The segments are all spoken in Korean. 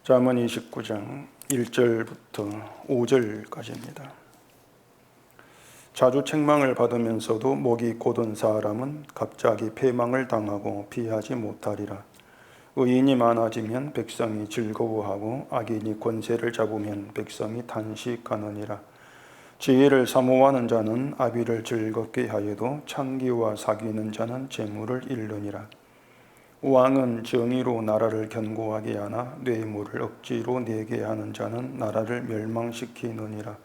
잠언 29장 1절부터 5절까지입니다. 자주 책망을 받으면서도 목이 곧은 사람은 갑자기 패망을 당하고 피하지 못하리라. 의인이 많아지면 백성이 즐거워하고 악인이 권세를 잡으면 백성이 탄식하느니라. 지혜를 사모하는 자는 아비를 즐겁게 하여도 창기와 사귀는 자는 재물을 잃느니라. 왕은 정의로 나라를 견고하게 하나 뇌물을 억지로 내게 하는 자는 나라를 멸망시키느니라.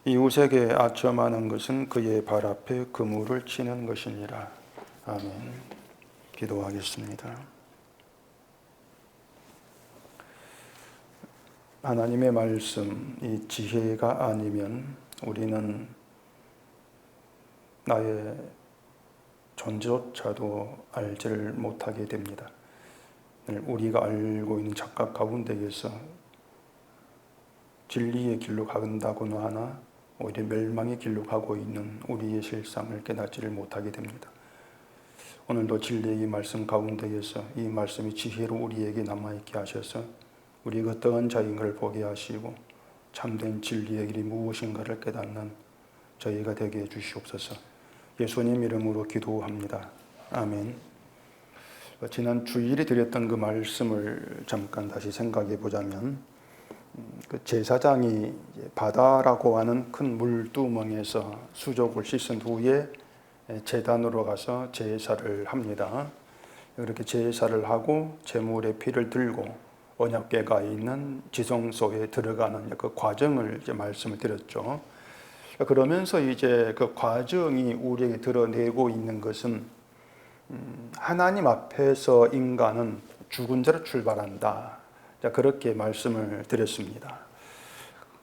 이웃에게 아첨하는 것은 그의 발 앞에 그물을 치는 것이니라. 아멘. 기도하겠습니다. 하나님의 말씀, 이 지혜가 아니면 우리는 나의 존재조차도 알지를 못하게 됩니다. 우리가 알고 있는 착각 가운데에서 진리의 길로 간다고는 하나 오히려 멸망의 길로 가고 있는 우리의 실상을 깨닫지를 못하게 됩니다. 오늘도 진리의 말씀 가운데에서 이 말씀이 지혜로 우리에게 남아있게 하셔서 우리가 어떠한 자인 걸 보게 하시고 참된 진리의 길이 무엇인가를 깨닫는 저희가 되게 해주시옵소서. 예수님 이름으로 기도합니다. 아멘. 지난 주일에 드렸던 그 말씀을 잠깐 다시 생각해 보자면, 그 제사장이 바다라고 하는 큰 물두멍에서 수족을 씻은 후에 제단으로 가서 제사를 합니다. 이렇게 제사를 하고 제물의 피를 들고 언약궤가 있는 지성소에 들어가는 그 과정을 이제 말씀을 드렸죠. 그러면서 이제 그 과정이 우리에게 드러내고 있는 것은 하나님 앞에서 인간은 죽은 자로 출발한다. 그렇게 말씀을 드렸습니다.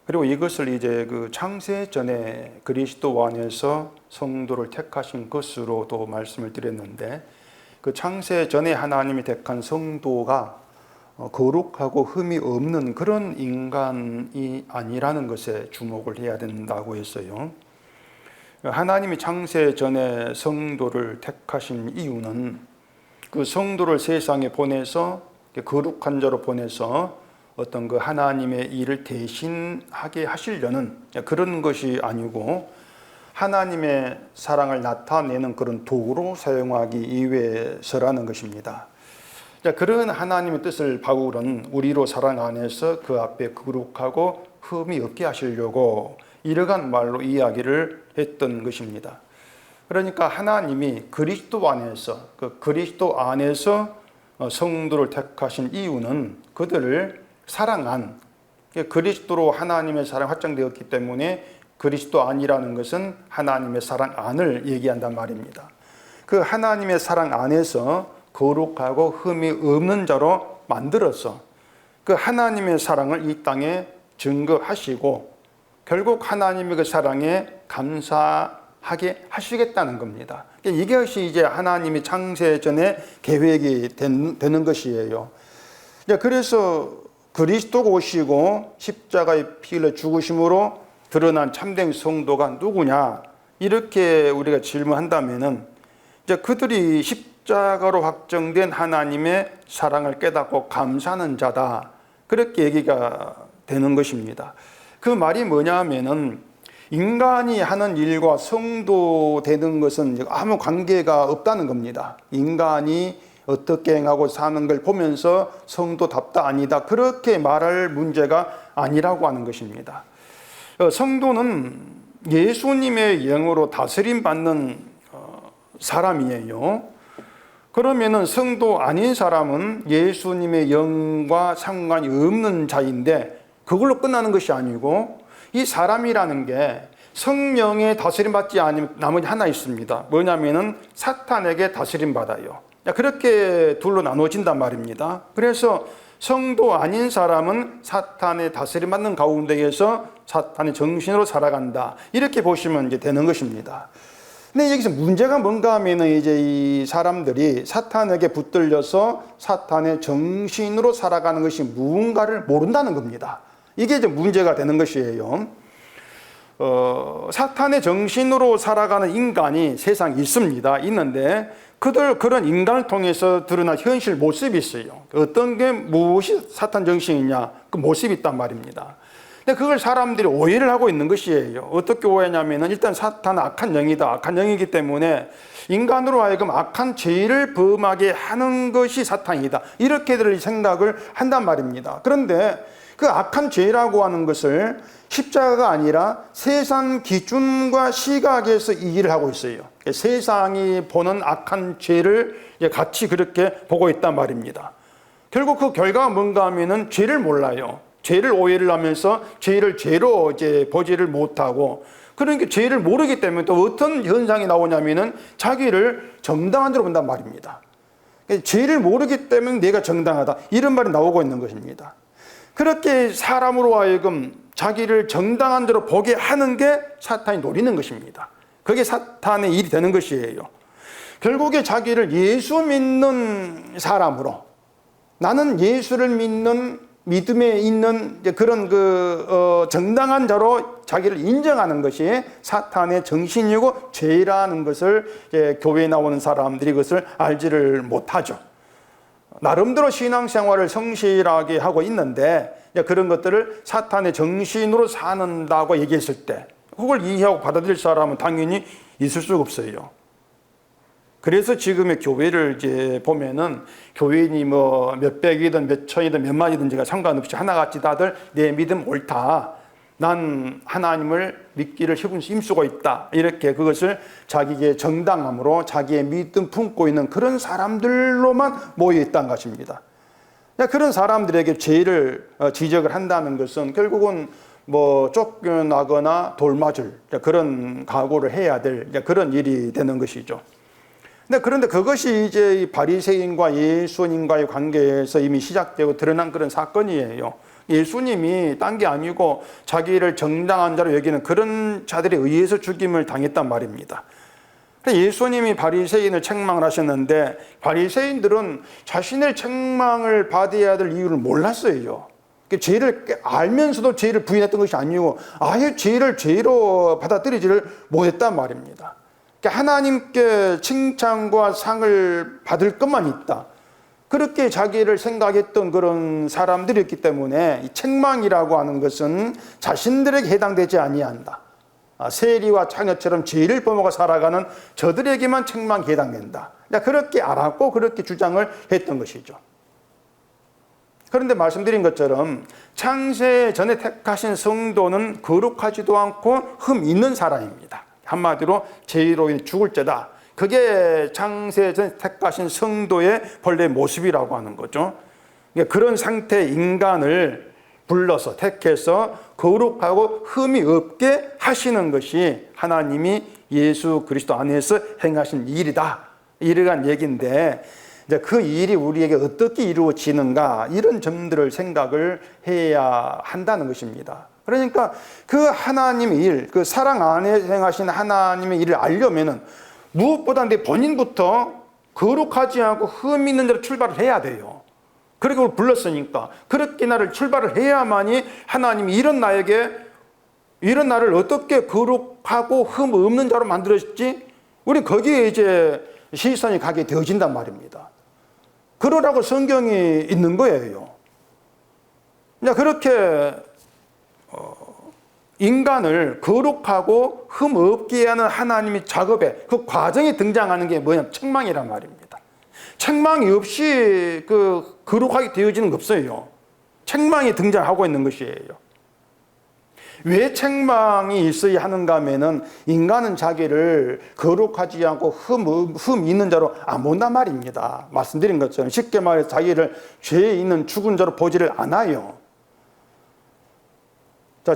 그리고 이것을 이제 그 창세 전에 그리스도 안에서 성도를 택하신 것으로도 말씀을 드렸는데, 그 창세 전에 하나님이 택한 성도가 거룩하고 흠이 없는 그런 인간이 아니라는 것에 주목을 해야 된다고 했어요. 하나님이 창세 전에 성도를 택하신 이유는 그 성도를 세상에 보내서 거룩한 자로 보내서 어떤 그 하나님의 일을 대신하게 하시려는 그런 것이 아니고 하나님의 사랑을 나타내는 그런 도구로 사용하기 위해서라는 것입니다. 그런 하나님의 뜻을 바울은 우리로 사랑 안에서 그 앞에 거룩하고 흠이 없게 하시려고 이러한 말로 이야기를 했던 것입니다. 그러니까 하나님이 그리스도 안에서, 그 그리스도 안에서 성도를 택하신 이유는 그들을 사랑한, 그리스도로 하나님의 사랑이 확정되었기 때문에 그리스도 안이라는 것은 하나님의 사랑 안을 얘기한단 말입니다. 그 하나님의 사랑 안에서 거룩하고 흠이 없는 자로 만들어서 그 하나님의 사랑을 이 땅에 증거하시고 결국 하나님의 그 사랑에 감사하게 하시겠다는 겁니다. 이것이 이제 하나님이 창세 전에 계획이 되는 것이에요. 그래서 그리스도가 오시고 십자가의 피를 죽으심으로 드러난 참된 성도가 누구냐, 이렇게 우리가 질문한다면은 이제 그들이 십자가로 확정된 하나님의 사랑을 깨닫고 감사하는 자다, 그렇게 얘기가 되는 것입니다. 그 말이 뭐냐 하면은 인간이 하는 일과 성도 되는 것은 아무 관계가 없다는 겁니다. 인간이 어떻게 행하고 사는 걸 보면서 성도답다 아니다, 그렇게 말할 문제가 아니라고 하는 것입니다. 성도는 예수님의 영으로 다스림 받는 사람이에요. 그러면은 성도 아닌 사람은 예수님의 영과 상관이 없는 자인데 그걸로 끝나는 것이 아니고 이 사람이라는 게 성령의 다스림 받지 않으면 나머지 하나 있습니다. 뭐냐면은 사탄에게 다스림 받아요. 그렇게 둘로 나눠진단 말입니다. 그래서 성도 아닌 사람은 사탄의 다스림 받는 가운데에서 사탄의 정신으로 살아간다, 이렇게 보시면 이제 되는 것입니다. 근데 여기서 문제가 뭔가 하면은 이제 이 사람들이 사탄에게 붙들려서 사탄의 정신으로 살아가는 것이 무언가를 모른다는 겁니다. 이게 이제 문제가 되는 것이에요. 사탄의 정신으로 살아가는 인간이 세상에 있습니다. 있는데 그런 인간을 통해서 드러난 현실 모습이 있어요. 어떤 게 무엇이 사탄 정신이냐, 그 모습이 있단 말입니다. 근데 그걸 사람들이 오해를 하고 있는 것이에요. 어떻게 오해하냐면은 일단 사탄은 악한 영이다. 악한 영이기 때문에 인간으로 하여금 악한 죄를 범하게 하는 것이 사탄이다. 이렇게들 생각을 한단 말입니다. 그런데 그 악한 죄라고 하는 것을 십자가가 아니라 세상 기준과 시각에서 이해를 하고 있어요. 세상이 보는 악한 죄를 같이 그렇게 보고 있단 말입니다. 결국 그 결과가 뭔가 하면은 죄를 몰라요. 죄를 오해를 하면서 죄를 죄로 이제 보지를 못하고, 그러니까 죄를 모르기 때문에 또 어떤 현상이 나오냐면은 자기를 정당한 대로 본단 말입니다. 죄를 모르기 때문에 내가 정당하다, 이런 말이 나오고 있는 것입니다. 그렇게 사람으로 하여금 자기를 정당한 대로 보게 하는 게 사탄이 노리는 것입니다. 그게 사탄의 일이 되는 것이에요. 결국에 자기를 예수 믿는 사람으로, 나는 예수를 믿는 믿음에 있는 그런 정당한 자로 자기를 인정하는 것이 사탄의 정신이고 죄라는 것을 교회에 나오는 사람들이 그것을 알지를 못하죠. 나름대로 신앙생활을 성실하게 하고 있는데 그런 것들을 사탄의 정신으로 사는다고 얘기했을 때 그걸 이해하고 받아들일 사람은 당연히 있을 수가 없어요. 그래서 지금의 교회를 이제 보면은 교인이 뭐 몇백이든 몇천이든 몇만이든지가 상관없이 하나같이 다들 내 믿음 옳다, 난 하나님을 믿기를 힘쓰고 있다, 이렇게 그것을 자기의 정당함으로 자기의 믿음 품고 있는 그런 사람들로만 모여 있다는 것입니다. 그런 사람들에게 죄를 지적을 한다는 것은 결국은 뭐 쫓겨나거나 돌맞을 그런 각오를 해야 될 그런 일이 되는 것이죠. 그런데 그것이 이제 바리새인과 예수님과의 관계에서 이미 시작되고 드러난 그런 사건이에요. 예수님이 딴 게 아니고 자기를 정당한 자로 여기는 그런 자들에 의해서 죽임을 당했단 말입니다. 예수님이 바리새인을 책망을 하셨는데 바리새인들은 자신의 책망을 받아야 될 이유를 몰랐어요. 죄를 알면서도 죄를 부인했던 것이 아니고 아예 죄를 죄로 받아들이지를 못했단 말입니다. 하나님께 칭찬과 상을 받을 것만 있다, 그렇게 자기를 생각했던 그런 사람들이었기 때문에 이 책망이라고 하는 것은 자신들에게 해당되지 아니한다. 세리와 창녀처럼 죄를 범하고 살아가는 저들에게만 책망이 해당된다. 그렇게 알았고 그렇게 주장을 했던 것이죠. 그런데 말씀드린 것처럼 창세 전에 택하신 성도는 거룩하지도 않고 흠 있는 사람입니다. 한마디로 죄로 인해 죽을 자다. 그게 창세 전에 택하신 성도의 본래 모습이라고 하는 거죠. 그런 상태의 인간을 불러서 택해서 거룩하고 흠이 없게 하시는 것이 하나님이 예수 그리스도 안에서 행하신 일이다, 이러한 얘기인데, 이제 그 일이 우리에게 어떻게 이루어지는가, 이런 점들을 생각을 해야 한다는 것입니다. 그러니까 그 하나님의 일, 그 사랑 안에 행하신 하나님의 일을 알려면은 무엇보다 내 본인부터 거룩하지 않고 흠 있는 대로 출발을 해야 돼요. 그렇게 우리 불렀으니까 그렇게 나를 출발을 해야만이 하나님이 이런 나를 어떻게 거룩하고 흠 없는 자로 만들었지? 우리 거기에 이제 시선이 가게 되어진단 말입니다. 그러라고 성경이 있는 거예요. 그렇게 인간을 거룩하고 흠 없게 하는 하나님의 작업에 그 과정에 등장하는 게 뭐냐면 책망이란 말입니다. 책망이 없이 거룩하게 되어지는 거 없어요. 책망이 등장하고 있는 것이에요. 왜 책망이 있어야 하는가 하면은 인간은 자기를 거룩하지 않고 흠 있는 자로 안 본단 말입니다. 말씀드린 것처럼 쉽게 말해서 자기를 죄 있는 죽은 자로 보지를 않아요.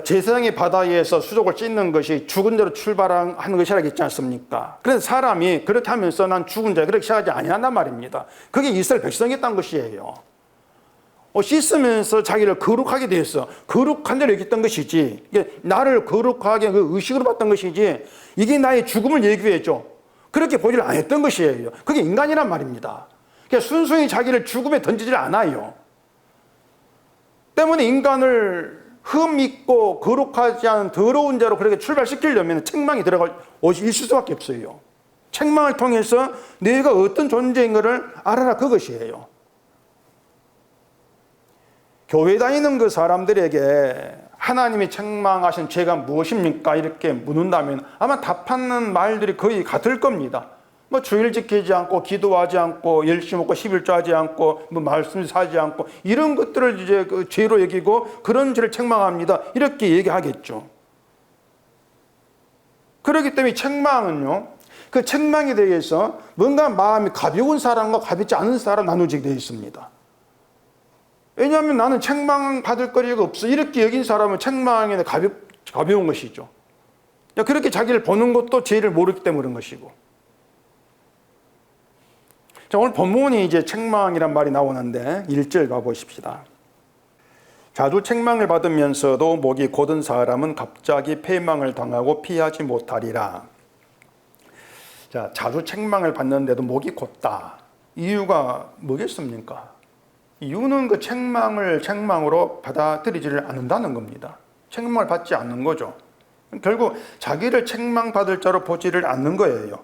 제사장의 바다에서 수족을 찢는 것이 죽은 자로 출발하는 것이라고 했지 않습니까? 그래서 사람이 그렇게 하면서 난 죽은 자 그렇게 생각하지 아니한단 말입니다. 그게 이스라엘 백성이었던 것이에요. 씻으면서 자기를 거룩하게 되었어. 거룩한 자로 여겼던 것이지, 이게 나를 거룩하게 그 의식으로 봤던 것이지, 이게 나의 죽음을 얘기했죠. 그렇게 보지를 안 했던 것이에요. 그게 인간이란 말입니다. 그러니까 순수히 자기를 죽음에 던지질 않아요. 때문에 인간을 흠 있고 거룩하지 않은 더러운 자로 그렇게 출발시키려면 책망이 들어갈 옷이 있을 수밖에 없어요. 책망을 통해서 너희가 어떤 존재인 것을 알아라, 그것이에요. 교회 다니는 그 사람들에게 하나님이 책망하신 죄가 무엇입니까? 이렇게 묻는다면 아마 답하는 말들이 거의 같을 겁니다. 뭐 주일 지키지 않고, 기도하지 않고, 열심히 먹고 11조하지 않고, 뭐 말씀 사지 않고, 이런 것들을 이제 그 죄로 여기고 그런 죄를 책망합니다, 이렇게 얘기하겠죠. 그렇기 때문에 책망은요, 그 책망에 대해서 뭔가 마음이 가벼운 사람과 가볍지 않은 사람 나누어지게 되어 있습니다. 왜냐하면 나는 책망받을 거리가 없어, 이렇게 여긴 사람은 책망에 가벼운 것이죠. 그렇게 자기를 보는 것도 죄를 모르기 때문에 그런 것이고. 자, 오늘 본문이 이제 책망이란 말이 나오는데 1절 가보십시다. 자주 책망을 받으면서도 목이 곧은 사람은 갑자기 패망을 당하고 피하지 못하리라. 자, 자주 책망을 받는데도 목이 곧다. 이유가 뭐겠습니까? 이유는 그 책망을 책망으로 받아들이지를 않는다는 겁니다. 책망을 받지 않는 거죠. 결국 자기를 책망받을 자로 보지를 않는 거예요.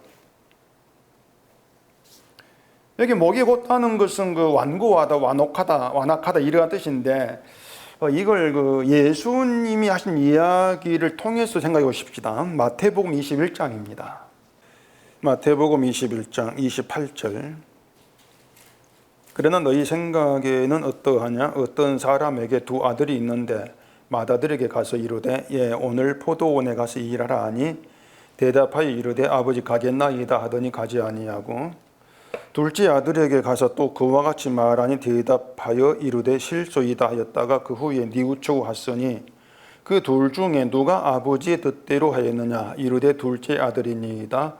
여기 목이 곧다는 것은 그 완고하다, 완악하다 이러한 뜻인데, 이걸 그 예수님이 하신 이야기를 통해서 생각해 보십시다. 마태복음 21장입니다. 마태복음 21장 28절. 그러나 너희 생각에는 어떠하냐? 어떤 사람에게 두 아들이 있는데 맏아들에게 가서 이르되 예, 오늘 포도원에 가서 일하라 하니 대답하여 이르되 아버지 가겠나이다 하더니 가지 아니하고, 둘째 아들에게 가서 또 그와 같이 말하니 대답하여 이르되 실소이다 하였다가 그 후에 뉘우치고 하으니 그 둘 중에 누가 아버지의 뜻대로 하였느냐? 이르되 둘째 아들이니이다.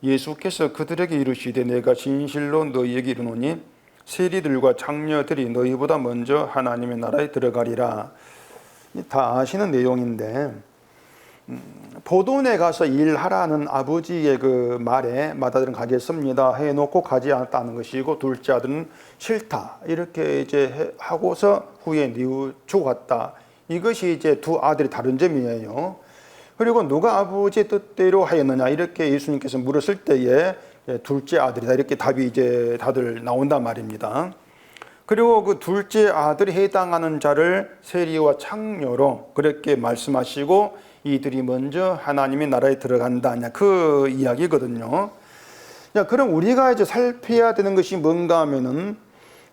예수께서 그들에게 이르시되 내가 진실로 너희에게 이르노니 세리들과 장녀들이 너희보다 먼저 하나님의 나라에 들어가리라. 다 아시는 내용인데, 포도원에 가서 일하라는 아버지의 그 말에 맏아들은 가겠습니다 해놓고 가지 않았다는 것이고, 둘째 아들은 싫다 이렇게 이제 하고서 후에 뉘우치고 갔다. 이것이 이제 두 아들이 다른 점이에요. 그리고 누가 아버지의 뜻대로 하였느냐 이렇게 예수님께서 물었을 때에 둘째 아들이다 이렇게 답이 이제 다들 나온단 말입니다. 그리고 그 둘째 아들이 해당하는 자를 세리와 창녀로 그렇게 말씀하시고 이들이 먼저 하나님의 나라에 들어간다, 그 이야기거든요. 그럼 우리가 이제 살펴야 되는 것이 뭔가 하면은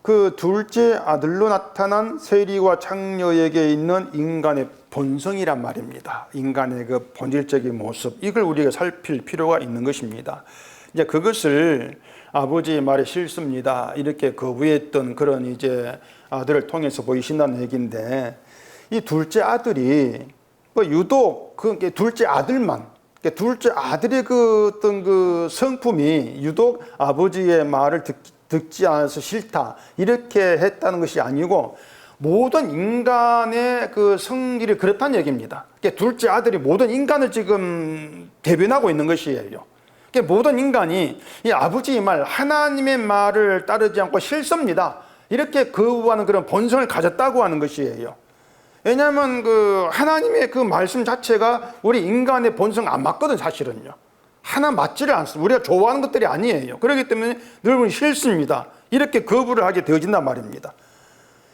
그 둘째 아들로 나타난 세리와 창녀에게 있는 인간의 본성이란 말입니다. 인간의 그 본질적인 모습, 이걸 우리가 살필 필요가 있는 것입니다. 이제 그것을 아버지의 말에 싫습니다 이렇게 거부했던 그런 이제 아들을 통해서 보이신다는 얘기인데, 이 둘째 아들이 뭐 유독 그 둘째 아들만, 둘째 아들의 그 어떤 그 성품이 유독 아버지의 말을 듣지 않아서 싫다 이렇게 했다는 것이 아니고, 모든 인간의 그 성질이 그렇다는 얘기입니다. 둘째 아들이 모든 인간을 지금 대변하고 있는 것이에요. 모든 인간이 이 아버지의 말, 하나님의 말을 따르지 않고 싫습니다 이렇게 거부하는 그런 본성을 가졌다고 하는 것이에요. 왜냐하면 그 하나님의 그 말씀 자체가 우리 인간의 본성 안 맞거든, 사실은요. 하나 맞지를 않습니다. 우리가 좋아하는 것들이 아니에요. 그렇기 때문에 늘 싫습니다 이렇게 거부를 하게 되어진단 말입니다.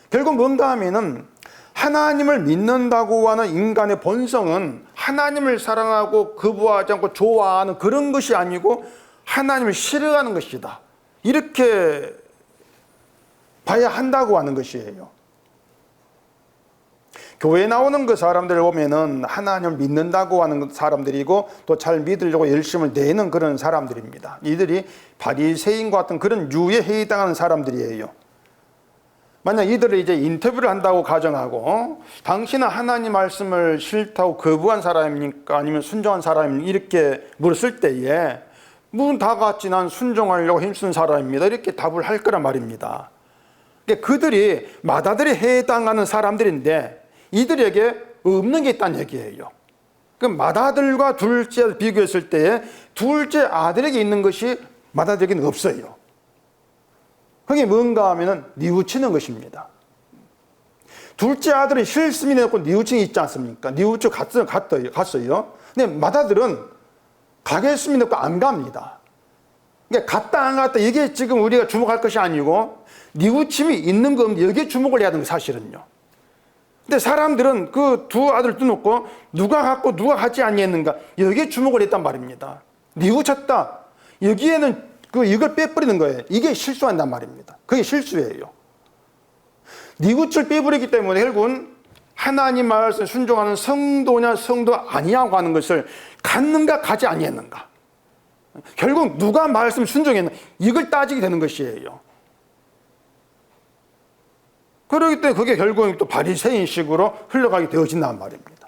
결국 뭔가 하면은 하나님을 믿는다고 하는 인간의 본성은 하나님을 사랑하고 거부하지 않고 좋아하는 그런 것이 아니고 하나님을 싫어하는 것이다 이렇게 봐야 한다고 하는 것이에요. 교회에 나오는 그 사람들을 보면은 하나님을 믿는다고 하는 사람들이고 또 잘 믿으려고 열심을 내는 그런 사람들입니다. 이들이 바리새인과 같은 그런 유에 해당하는 사람들이에요. 만약 이들을 이제 인터뷰를 한다고 가정하고 당신은 하나님 말씀을 싫다고 거부한 사람입니까? 아니면 순종한 사람입니까? 이렇게 물었을 때에 무슨 다 같이 난 순종하려고 힘쓰는 사람입니다 이렇게 답을 할 거란 말입니다. 그들이 맏아들에 해당하는 사람들인데 이들에게 없는 게 있다는 얘기예요. 그 맏아들과 둘째 아들 비교했을 때에 둘째 아들에게 있는 것이 맏아들에게는 없어요. 그게 뭔가 하면은 뉘우치는 것입니다. 둘째 아들은 실습이 내놓고 뉘우침이 있지 않습니까? 뉘우쳐 갔어요. 근데 맏아들은 가겠습니다 놓고 안 갑니다. 그러니까 갔다 안 갔다 이게 지금 우리가 주목할 것이 아니고 뉘우침이 있는 거 없는 여기에 주목을 해야 되는 거 사실은요. 근데 사람들은 그 두 아들 두놓고 누가 갔고 누가 가지 아니했는가 여기에 주목을 했단 말입니다. 뉘우쳤다. 여기에는 이걸 빼버리는 거예요. 이게 실수한단 말입니다. 그게 실수예요. 뉘우칠 빼버리기 때문에 결국은 하나님 말씀 순종하는 성도냐 성도 아니냐고 하는 것을 갔는가 가지 아니했는가. 결국 누가 말씀 순종했나 이걸 따지게 되는 것이에요. 그렇기 때문에 그게 결국은 또 바리새인식으로 흘러가게 되어진단 말입니다.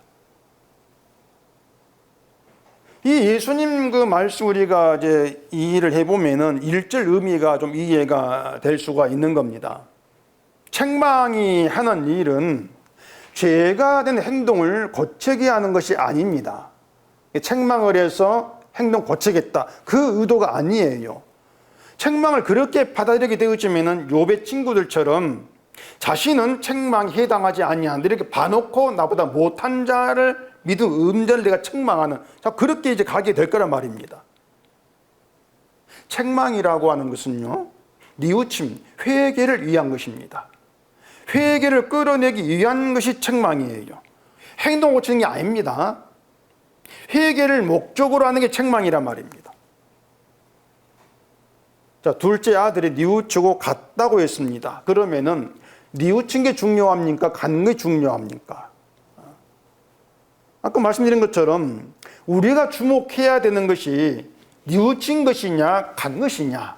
이 예수님 그 말씀 우리가 이제 이해를 해보면은 1절 의미가 좀 이해가 될 수가 있는 겁니다. 책망이 하는 일은 죄가 된 행동을 고치게 하는 것이 아닙니다. 책망을 해서 행동 고치겠다 그 의도가 아니에요. 책망을 그렇게 받아들이게 되어지면은 욥의 친구들처럼 자신은 책망에 해당하지 아니한데 이렇게 봐놓고 나보다 못한 자를 믿음 음전을 내가 책망하는 그렇게 이제 가게 될 거란 말입니다. 책망이라고 하는 것은요 뉘우침, 회개를 위한 것입니다. 회개를 끌어내기 위한 것이 책망이에요. 행동 고치는 게 아닙니다. 회개를 목적으로 하는 게 책망이란 말입니다. 자, 둘째 아들이 뉘우치고 갔다고 했습니다. 그러면은 뉘우친 게 중요합니까? 간 게 중요합니까? 아까 말씀드린 것처럼 우리가 주목해야 되는 것이 뉘우친 것이냐 간 것이냐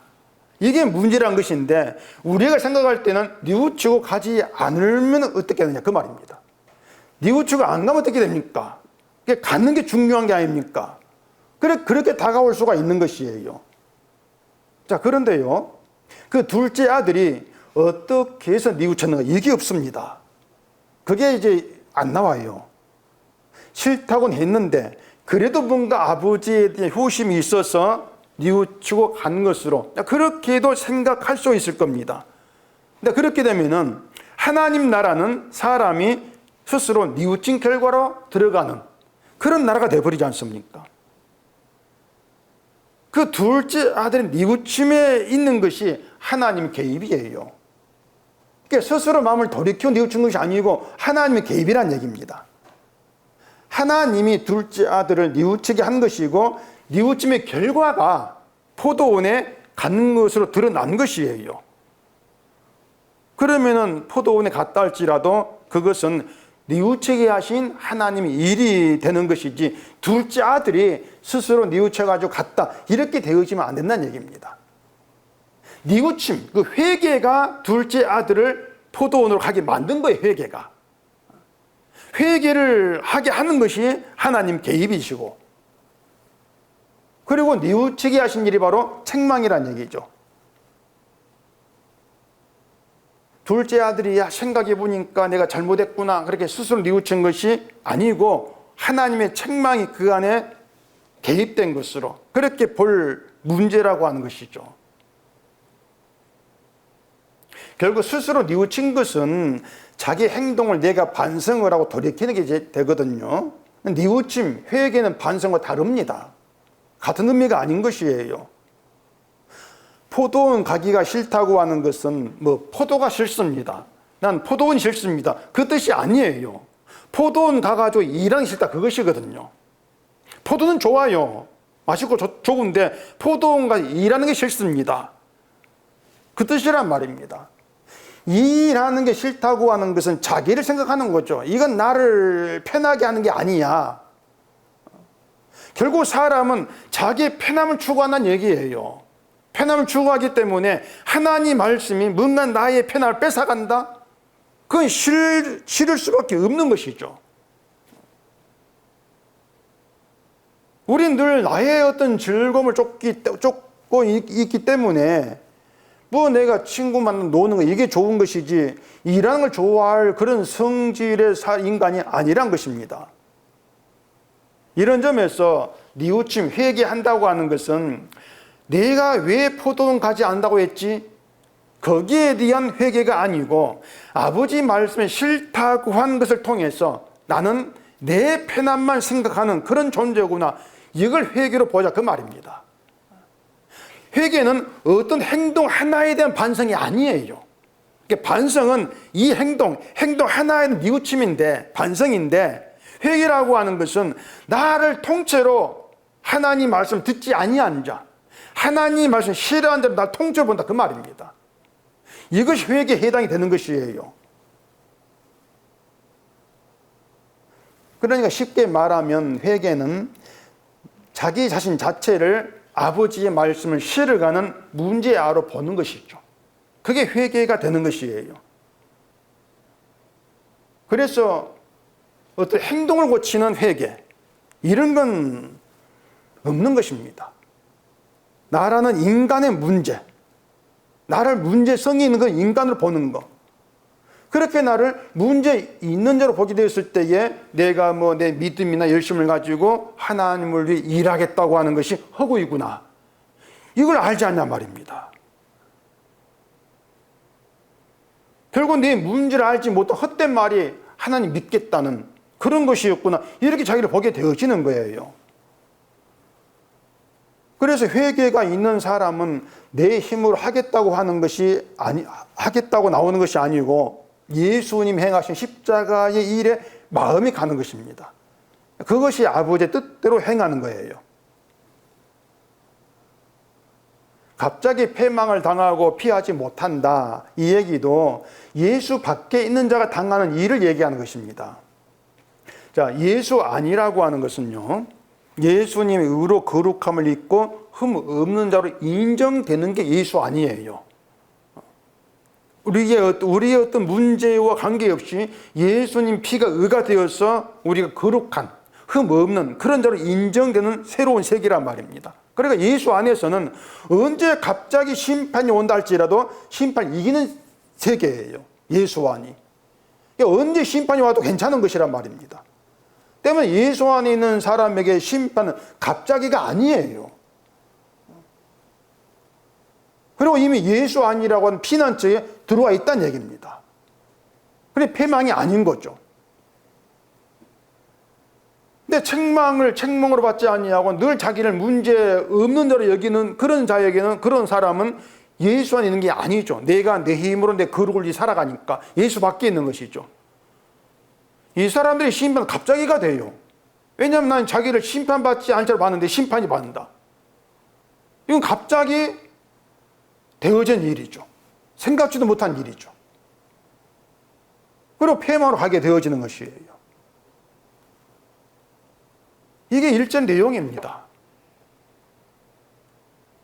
이게 문제란 것인데 우리가 생각할 때는 뉘우치고 가지 않으면 어떻게 되느냐 그 말입니다. 뉘우치고 안 가면 어떻게 됩니까? 가는 게 중요한 게 아닙니까? 그렇게 다가올 수가 있는 것이에요. 자, 그런데요 그 둘째 아들이 어떻게 해서 뉘우쳤는가 이게 없습니다. 그게 이제 안 나와요. 싫다고는 했는데 그래도 뭔가 아버지에 대한 효심이 있어서 뉘우치고 간 것으로 그렇게도 생각할 수 있을 겁니다. 근데 그렇게 되면은 하나님 나라는 사람이 스스로 뉘우친 결과로 들어가는 그런 나라가 되어버리지 않습니까? 그 둘째 아들의 뉘우침에 있는 것이 하나님 개입이에요. 그러니까 스스로 마음을 돌이켜 뉘우친 것이 아니고 하나님의 개입이란 얘기입니다. 하나님이 둘째 아들을 뉘우치게 한 것이고 뉘우침의 결과가 포도원에 가는 것으로 드러난 것이에요. 그러면은 포도원에 갔다 할지라도 그것은 뉘우치게 하신 하나님의 일이 되는 것이지 둘째 아들이 스스로 뉘우쳐가지고 갔다 이렇게 되어지면 안 된다는 얘기입니다. 뉘우침, 그 회개가 둘째 아들을 포도원으로 가게 만든 거예요. 회개를 하게 하는 것이 하나님 개입이시고 그리고 뉘우치게 하신 일이 바로 책망이란 얘기죠. 둘째 아들이 생각해 보니까 내가 잘못했구나 그렇게 스스로 뉘우친 것이 아니고 하나님의 책망이 그 안에 개입된 것으로 그렇게 볼 문제라고 하는 것이죠. 결국 스스로 뉘우친 것은 자기 행동을 내가 반성을 하고 돌이키는 게 이제 되거든요. 뉘우침, 회개는 반성과 다릅니다. 같은 의미가 아닌 것이에요. 포도원 가기가 싫다고 하는 것은 포도가 싫습니다. 난 포도원이 싫습니다. 그 뜻이 아니에요. 포도원 가가지고 일하기 싫다 그것이거든요. 포도는 좋아요. 맛있고 좋은데 포도원 가서 일하는 게 싫습니다. 그 뜻이란 말입니다. 일하는 게 싫다고 하는 것은 자기를 생각하는 거죠. 이건 나를 편하게 하는 게 아니야. 결국 사람은 자기의 편함을 추구한다는 얘기예요. 편함을 추구하기 때문에 하나님 말씀이 뭔가 나의 편함을 뺏어간다? 그건 싫을 수밖에 없는 것이죠. 우린 늘 나의 어떤 즐거움을 쫓고 있기 때문에 내가 친구 만나서 노는 거 이게 좋은 것이지 일하는 걸 좋아할 그런 성질의 인간이 아니란 것입니다. 이런 점에서 뉘우침, 회개한다고 하는 것은 내가 왜 포도원 가지 않는다고 했지? 거기에 대한 회개가 아니고 아버지 말씀에 싫다고 한 것을 통해서 나는 내 편안만 생각하는 그런 존재구나, 이걸 회개로 보자, 그 말입니다. 회개는 어떤 행동 하나에 대한 반성이 아니에요. 반성은 이 행동 하나에 대한 뉘우침인데, 반성인데, 회개라고 하는 것은 나를 통째로 하나님 말씀 듣지 아니한 자, 하나님 말씀 싫어하는 자를 날 통째로 본다, 그 말입니다. 이것이 회개에 해당이 되는 것이에요. 그러니까 쉽게 말하면 회개는 자기 자신 자체를 아버지의 말씀을 실어가는 문제아로 보는 것이죠. 그게 회개가 되는 것이에요. 그래서 어떤 행동을 고치는 회개, 이런 건 없는 것입니다. 나라는 인간의 문제, 나를 문제성이 있는 건 인간으로 보는 거, 그렇게 나를 문제 있는 자로 보게 되었을 때에 내가 내 믿음이나 열심을 가지고 하나님을 위해 일하겠다고 하는 것이 허구이구나, 이걸 알지 않냐 말입니다. 결국 내 문제를 알지 못한 헛된 말이 하나님 믿겠다는 그런 것이었구나, 이렇게 자기를 보게 되어지는 거예요. 그래서 회개가 있는 사람은 내 힘으로 하겠다고 하는 것이 하겠다고 나오는 것이 아니고 예수님 행하신 십자가의 일에 마음이 가는 것입니다. 그것이 아버지의 뜻대로 행하는 거예요. 갑자기 패망을 당하고 피하지 못한다, 이 얘기도 예수 밖에 있는 자가 당하는 일을 얘기하는 것입니다. 자, 예수 아니라고 하는 것은요, 예수님의 의로 거룩함을 입고 흠 없는 자로 인정되는 게 예수 아니에요. 우리의 어떤 문제와 관계없이 예수님 피가 의가 되어서 우리가 거룩한, 흠 없는 그런 자로 인정되는 새로운 세계란 말입니다. 그러니까 예수 안에서는 언제 갑자기 심판이 온다 할지라도 심판 이기는 세계예요, 예수 안이. 언제 심판이 와도 괜찮은 것이란 말입니다. 때문에 예수 안에 있는 사람에게 심판은 갑자기가 아니에요. 그리고 이미 예수 아니라고 하는 피난처에 들어와 있다는 얘기입니다. 그래, 패망이 아닌 거죠. 근데 책망으로 받지 아니하고 늘 자기를 문제 없는 자로 여기는 그런 자에게는, 그런 사람은 예수 안에 있는 게 아니죠. 내가 내 힘으로 내 거룩을 위해 살아가니까 예수 밖에 있는 것이죠. 이 사람들이 심판은 갑자기가 돼요. 왜냐하면 난 자기를 심판받지 않을 줄 봤는데 심판이 받는다. 이건 갑자기 되어진 일이죠. 생각지도 못한 일이죠. 그리고 폐망으로 가게 되어지는 것이에요. 이게 1절 내용입니다.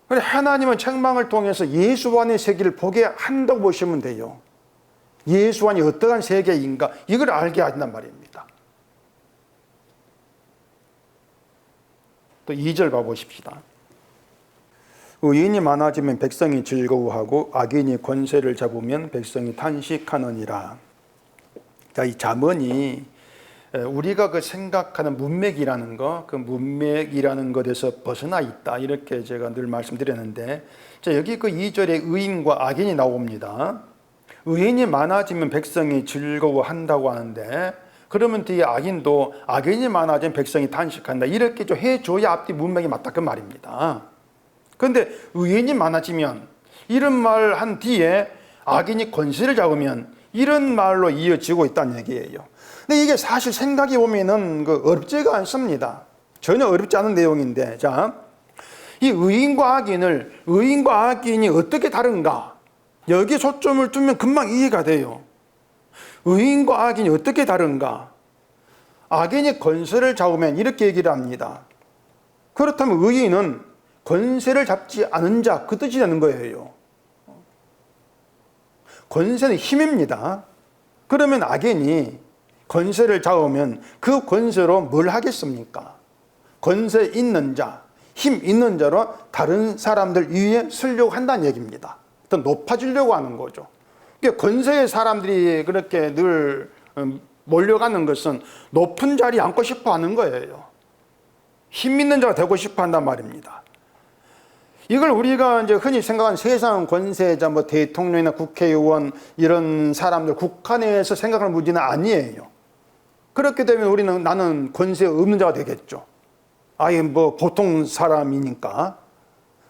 하나님은 책망을 통해서 예수 안의 세계를 보게 한다고 보시면 돼요. 예수 안이 어떠한 세계인가, 이걸 알게 한단 말입니다. 또 2절 봐보십시다. 의인이 많아지면 백성이 즐거워하고 악인이 권세를 잡으면 백성이 탄식하느니라. 자, 이 잠언이 우리가 그 생각하는 문맥이라는 거, 그 문맥이라는 것에서 벗어나 있다, 이렇게 제가 늘 말씀드렸는데, 자, 여기 그 2절에 의인과 악인이 나옵니다. 의인이 많아지면 백성이 즐거워한다고 하는데, 그러면 뒤에 악인이 많아지면 백성이 탄식한다, 이렇게 좀 해줘야 앞뒤 문맥이 맞다, 그 말입니다. 그런데 의인이 많아지면, 이런 말 한 뒤에 악인이 권세를 잡으면, 이런 말로 이어지고 있다는 얘기예요. 근데 이게 사실 생각해 보면은 어렵지가 않습니다. 전혀 어렵지 않은 내용인데, 자, 이 의인과 악인이 어떻게 다른가? 여기에 초점을 두면 금방 이해가 돼요. 의인과 악인이 어떻게 다른가? 악인이 권세를 잡으면 이렇게 얘기를 합니다. 그렇다면 의인은 권세를 잡지 않은 자, 그 뜻이 되는 거예요. 권세는 힘입니다. 그러면 악인이 권세를 잡으면 그 권세로 뭘 하겠습니까? 권세 있는 자, 힘 있는 자로 다른 사람들 위에 서려고 한다는 얘기입니다. 더 높아지려고 하는 거죠. 그러니까 권세의 사람들이 그렇게 늘 몰려가는 것은 높은 자리에 앉고 싶어 하는 거예요. 힘 있는 자가 되고 싶어 한단 말입니다. 이걸 우리가 이제 흔히 생각하는 세상 권세자, 뭐 대통령이나 국회의원 이런 사람들 국가 내에서 생각하는 문제는 아니에요. 그렇게 되면 우리는 나는 권세 없는 자가 되겠죠. 아예 뭐 보통 사람이니까.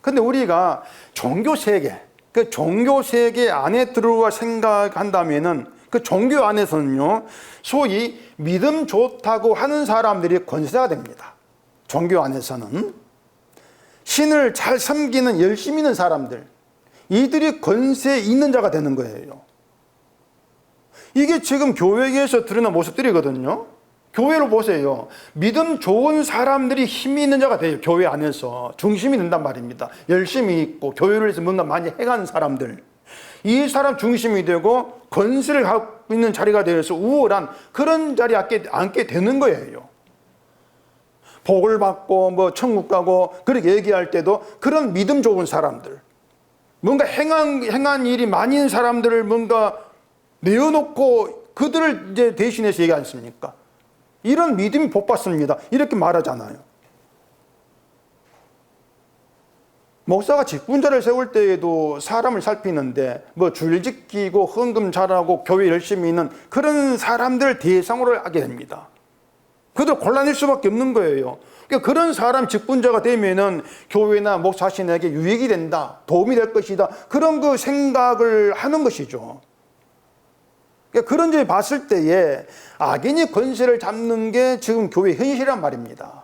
근데 우리가 종교 세계, 그 종교 세계 안에 들어와 생각한다면은 그 종교 안에서는요, 소위 믿음 좋다고 하는 사람들이 권세가 됩니다. 종교 안에서는. 신을 잘 섬기는 열심히 있는 사람들, 이들이 권세 있는 자가 되는 거예요. 이게 지금 교회에서 드러난 모습들이거든요. 교회로 보세요. 믿음 좋은 사람들이 힘이 있는 자가 돼요. 교회 안에서 중심이 된단 말입니다. 열심히 있고 교회를 위해서 뭔가 많이 해가는 사람들, 이 사람 중심이 되고 권세를 갖고 있는 자리가 되어서 우월한 그런 자리에 앉게 되는 거예요. 복을 받고 뭐 천국 가고 그렇게 얘기할 때도 그런 믿음 좋은 사람들, 뭔가 행한 일이 많이 있는 사람들을 뭔가 내어놓고 그들을 이제 대신해서 얘기 않습니까? 이런 믿음이 복 받습니다. 이렇게 말하잖아요. 목사가 직분자를 세울 때에도 사람을 살피는데 뭐 줄 지키고 헌금 잘하고 교회 열심히 있는 그런 사람들 대상으로 하게 됩니다. 그들 곤란할 수밖에 없는 거예요. 그러니까 그런 사람 직분자가 되면은 교회나 목사 자신에게 유익이 된다, 도움이 될 것이다, 그런 그 생각을 하는 것이죠. 그러니까 그런 점에 봤을 때에 악인이 권세를 잡는 게 지금 교회 현실이란 말입니다.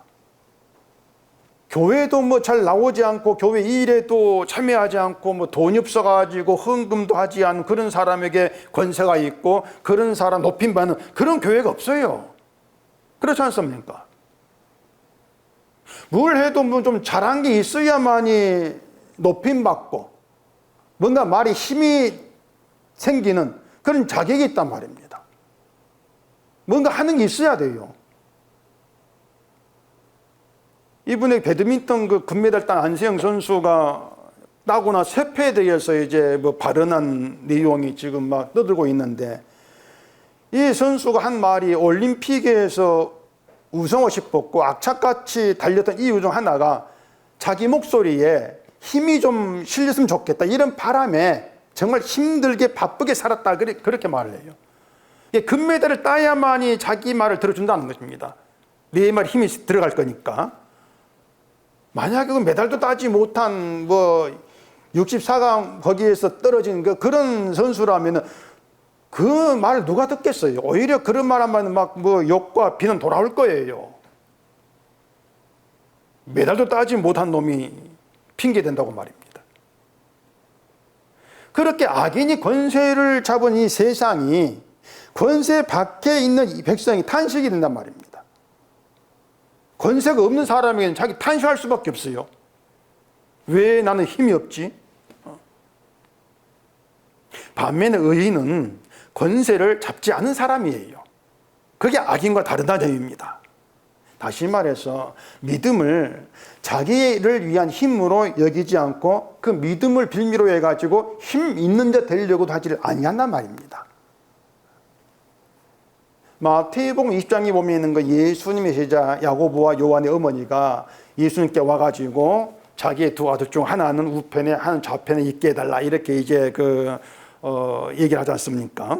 교회도 뭐 잘 나오지 않고 교회 일에도 참여하지 않고 뭐 돈이 없어가지고 헌금도 하지 않은 그런 사람에게 권세가 있고 그런 사람 높임받는 그런 교회가 없어요. 그렇지 않습니까? 뭘 해도 뭐 좀 잘한 게 있어야만이 높임받고 뭔가 말이 힘이 생기는 그런 자격이 있단 말입니다. 뭔가 하는 게 있어야 돼요. 이번에 배드민턴 그 금메달 딴 안세영 선수가 따고나 쇠패에 대해서 이제 뭐 발언한 내용이 지금 막 떠들고 있는데, 이 선수가 한 말이 올림픽에서 우승하고 싶었고 악착같이 달렸던 이유 중 하나가 자기 목소리에 힘이 좀 실렸으면 좋겠다, 이런 바람에 정말 힘들게 바쁘게 살았다, 그렇게 말을 해요. 금메달을 따야만이 자기 말을 들어준다는 것입니다. 내 말에 힘이 들어갈 거니까. 만약에 그 메달도 따지 못한 뭐 64강 거기에서 떨어진 그런 선수라면 그 말을 누가 듣겠어요? 오히려 그런 말 하면 막 뭐 욕과 비난 돌아올 거예요. 메달도 따지 못한 놈이 핑계 된다고 말입니다. 그렇게 악인이 권세를 잡은 이 세상이 권세 밖에 있는 이 백성이 탄식이 된단 말입니다. 권세가 없는 사람에게는 자기 탄식할 수밖에 없어요. 왜 나는 힘이 없지? 반면에 의인은 권세를 잡지 않은 사람이에요. 그게 악인과 다르다는 점입니다. 다시 말해서 믿음을 자기를 위한 힘으로 여기지 않고 그 믿음을 빌미로 해가지고 힘 있는 자 되려고도 하지를 아니한단 말입니다. 마태복음 20장에 보면 있는 거, 예수님의 제자 야고보와 요한의 어머니가 예수님께 와가지고 자기의 두 아들 중 하나는 우편에 하나는 좌편에 있게 해달라, 이렇게 이제 얘기를 하지 않습니까?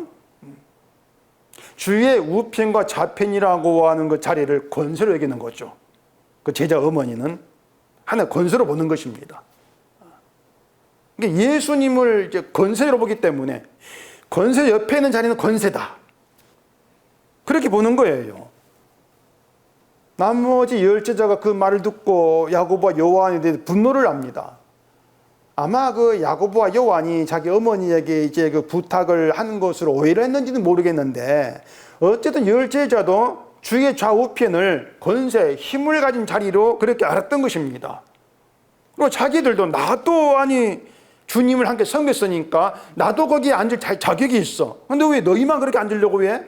주의 우편과 좌편이라고 하는 그 자리를 권세로 여기는 거죠. 그 제자 어머니는 하나의 권세로 보는 것입니다. 그러니까 예수님을 이제 권세로 보기 때문에 권세 옆에 있는 자리는 권세다, 그렇게 보는 거예요. 나머지 열 제자가 그 말을 듣고 야고보와 요한에 대해 분노를 합니다. 아마 그 야고보와 요한이 자기 어머니에게 이제 그 부탁을 하는 것으로 오해를 했는지는 모르겠는데, 어쨌든 열 제자도 주의 좌우편을 권세, 힘을 가진 자리로 그렇게 알았던 것입니다. 그리고 자기들도 나도 주님을 함께 섬겼으니까 나도 거기에 앉을 자격이 있어. 근데 왜 너희만 그렇게 앉으려고 해?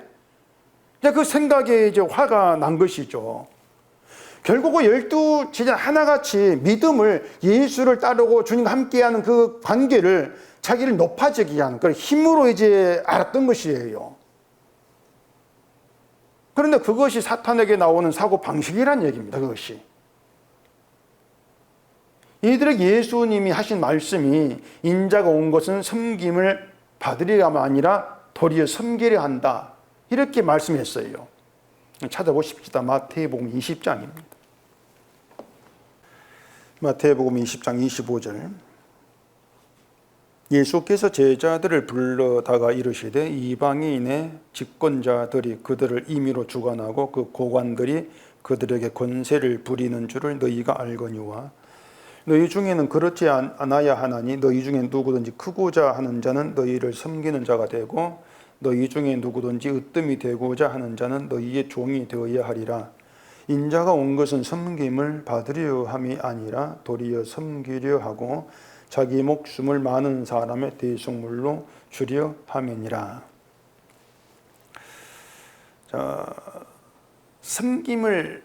그 생각에 이제 화가 난 것이죠. 결국 12 제자 하나같이 믿음을, 예수를 따르고 주님과 함께하는 그 관계를 자기를 높아지게 하는 그런 힘으로 이제 알았던 것이에요. 그런데 그것이 사탄에게 나오는 사고 방식이란 얘기입니다. 그것이 이들에게 예수님이 하신 말씀이 인자가 온 것은 섬김을 받으려가 아니라 도리어 섬기려 한다, 이렇게 말씀했어요. 찾아보십시다. 마태복음 20장입니다. 마태복음 20장 25절. 예수께서 제자들을 불러다가 이르시되 이방인의 집권자들이 그들을 임의로 주관하고 그 고관들이 그들에게 권세를 부리는 줄을 너희가 알거니와 너희 중에는 그렇지 않아야 하나니 너희 중에 누구든지 크고자 하는 자는 너희를 섬기는 자가 되고 너희 중에 누구든지 으뜸이 되고자 하는 자는 너희의 종이 되어야 하리라. 인자가 온 것은 섬김을 받으려 함이 아니라 도리어 섬기려 하고 자기 목숨을 많은 사람의 대속물로 주려 함이니라. 자, 섬김을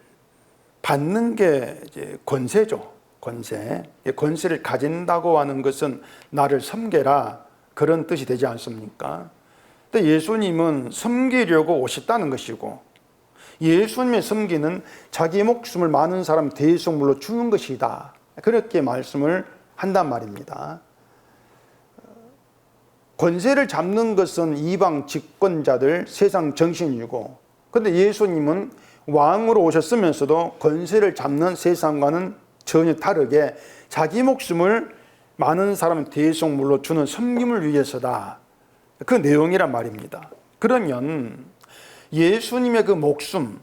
받는 게 이제 권세죠. 권세를 가진다고 하는 것은 나를 섬겨라, 그런 뜻이 되지 않습니까? 근데 예수님은 섬기려고 오셨다는 것이고, 예수님의 섬기는 자기 목숨을 많은 사람 대속물로 주는 것이다, 그렇게 말씀을 한단 말입니다. 권세를 잡는 것은 이방 집권자들, 세상 정신이고, 그런데 예수님은 왕으로 오셨으면서도 권세를 잡는 세상과는 전혀 다르게 자기 목숨을 많은 사람의 대속물로 주는 섬김을 위해서다, 그 내용이란 말입니다. 그러면 예수님의 그 목숨,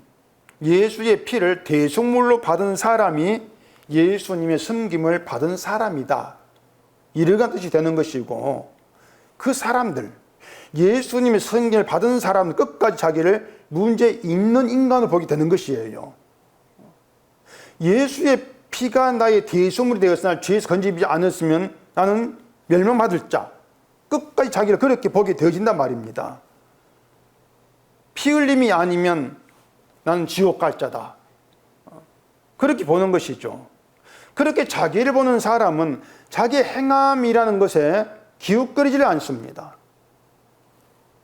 예수의 피를 대속물로 받은 사람이 예수님의 섬김을 받은 사람이다, 이러한 뜻이 되는 것이고, 그 사람들, 예수님의 섬김을 받은 사람은 끝까지 자기를 문제 있는 인간으로 보게 되는 것이에요. 예수의 피가 나의 대속물이 되었으나 죄에서 건지지 않았으면 나는 멸망받을 자, 끝까지 자기를 그렇게 보게 되어진단 말입니다. 피 흘림이 아니면 나는 지옥 갈 자다, 그렇게 보는 것이죠. 그렇게 자기를 보는 사람은 자기의 행함이라는 것에 기웃거리지를 않습니다.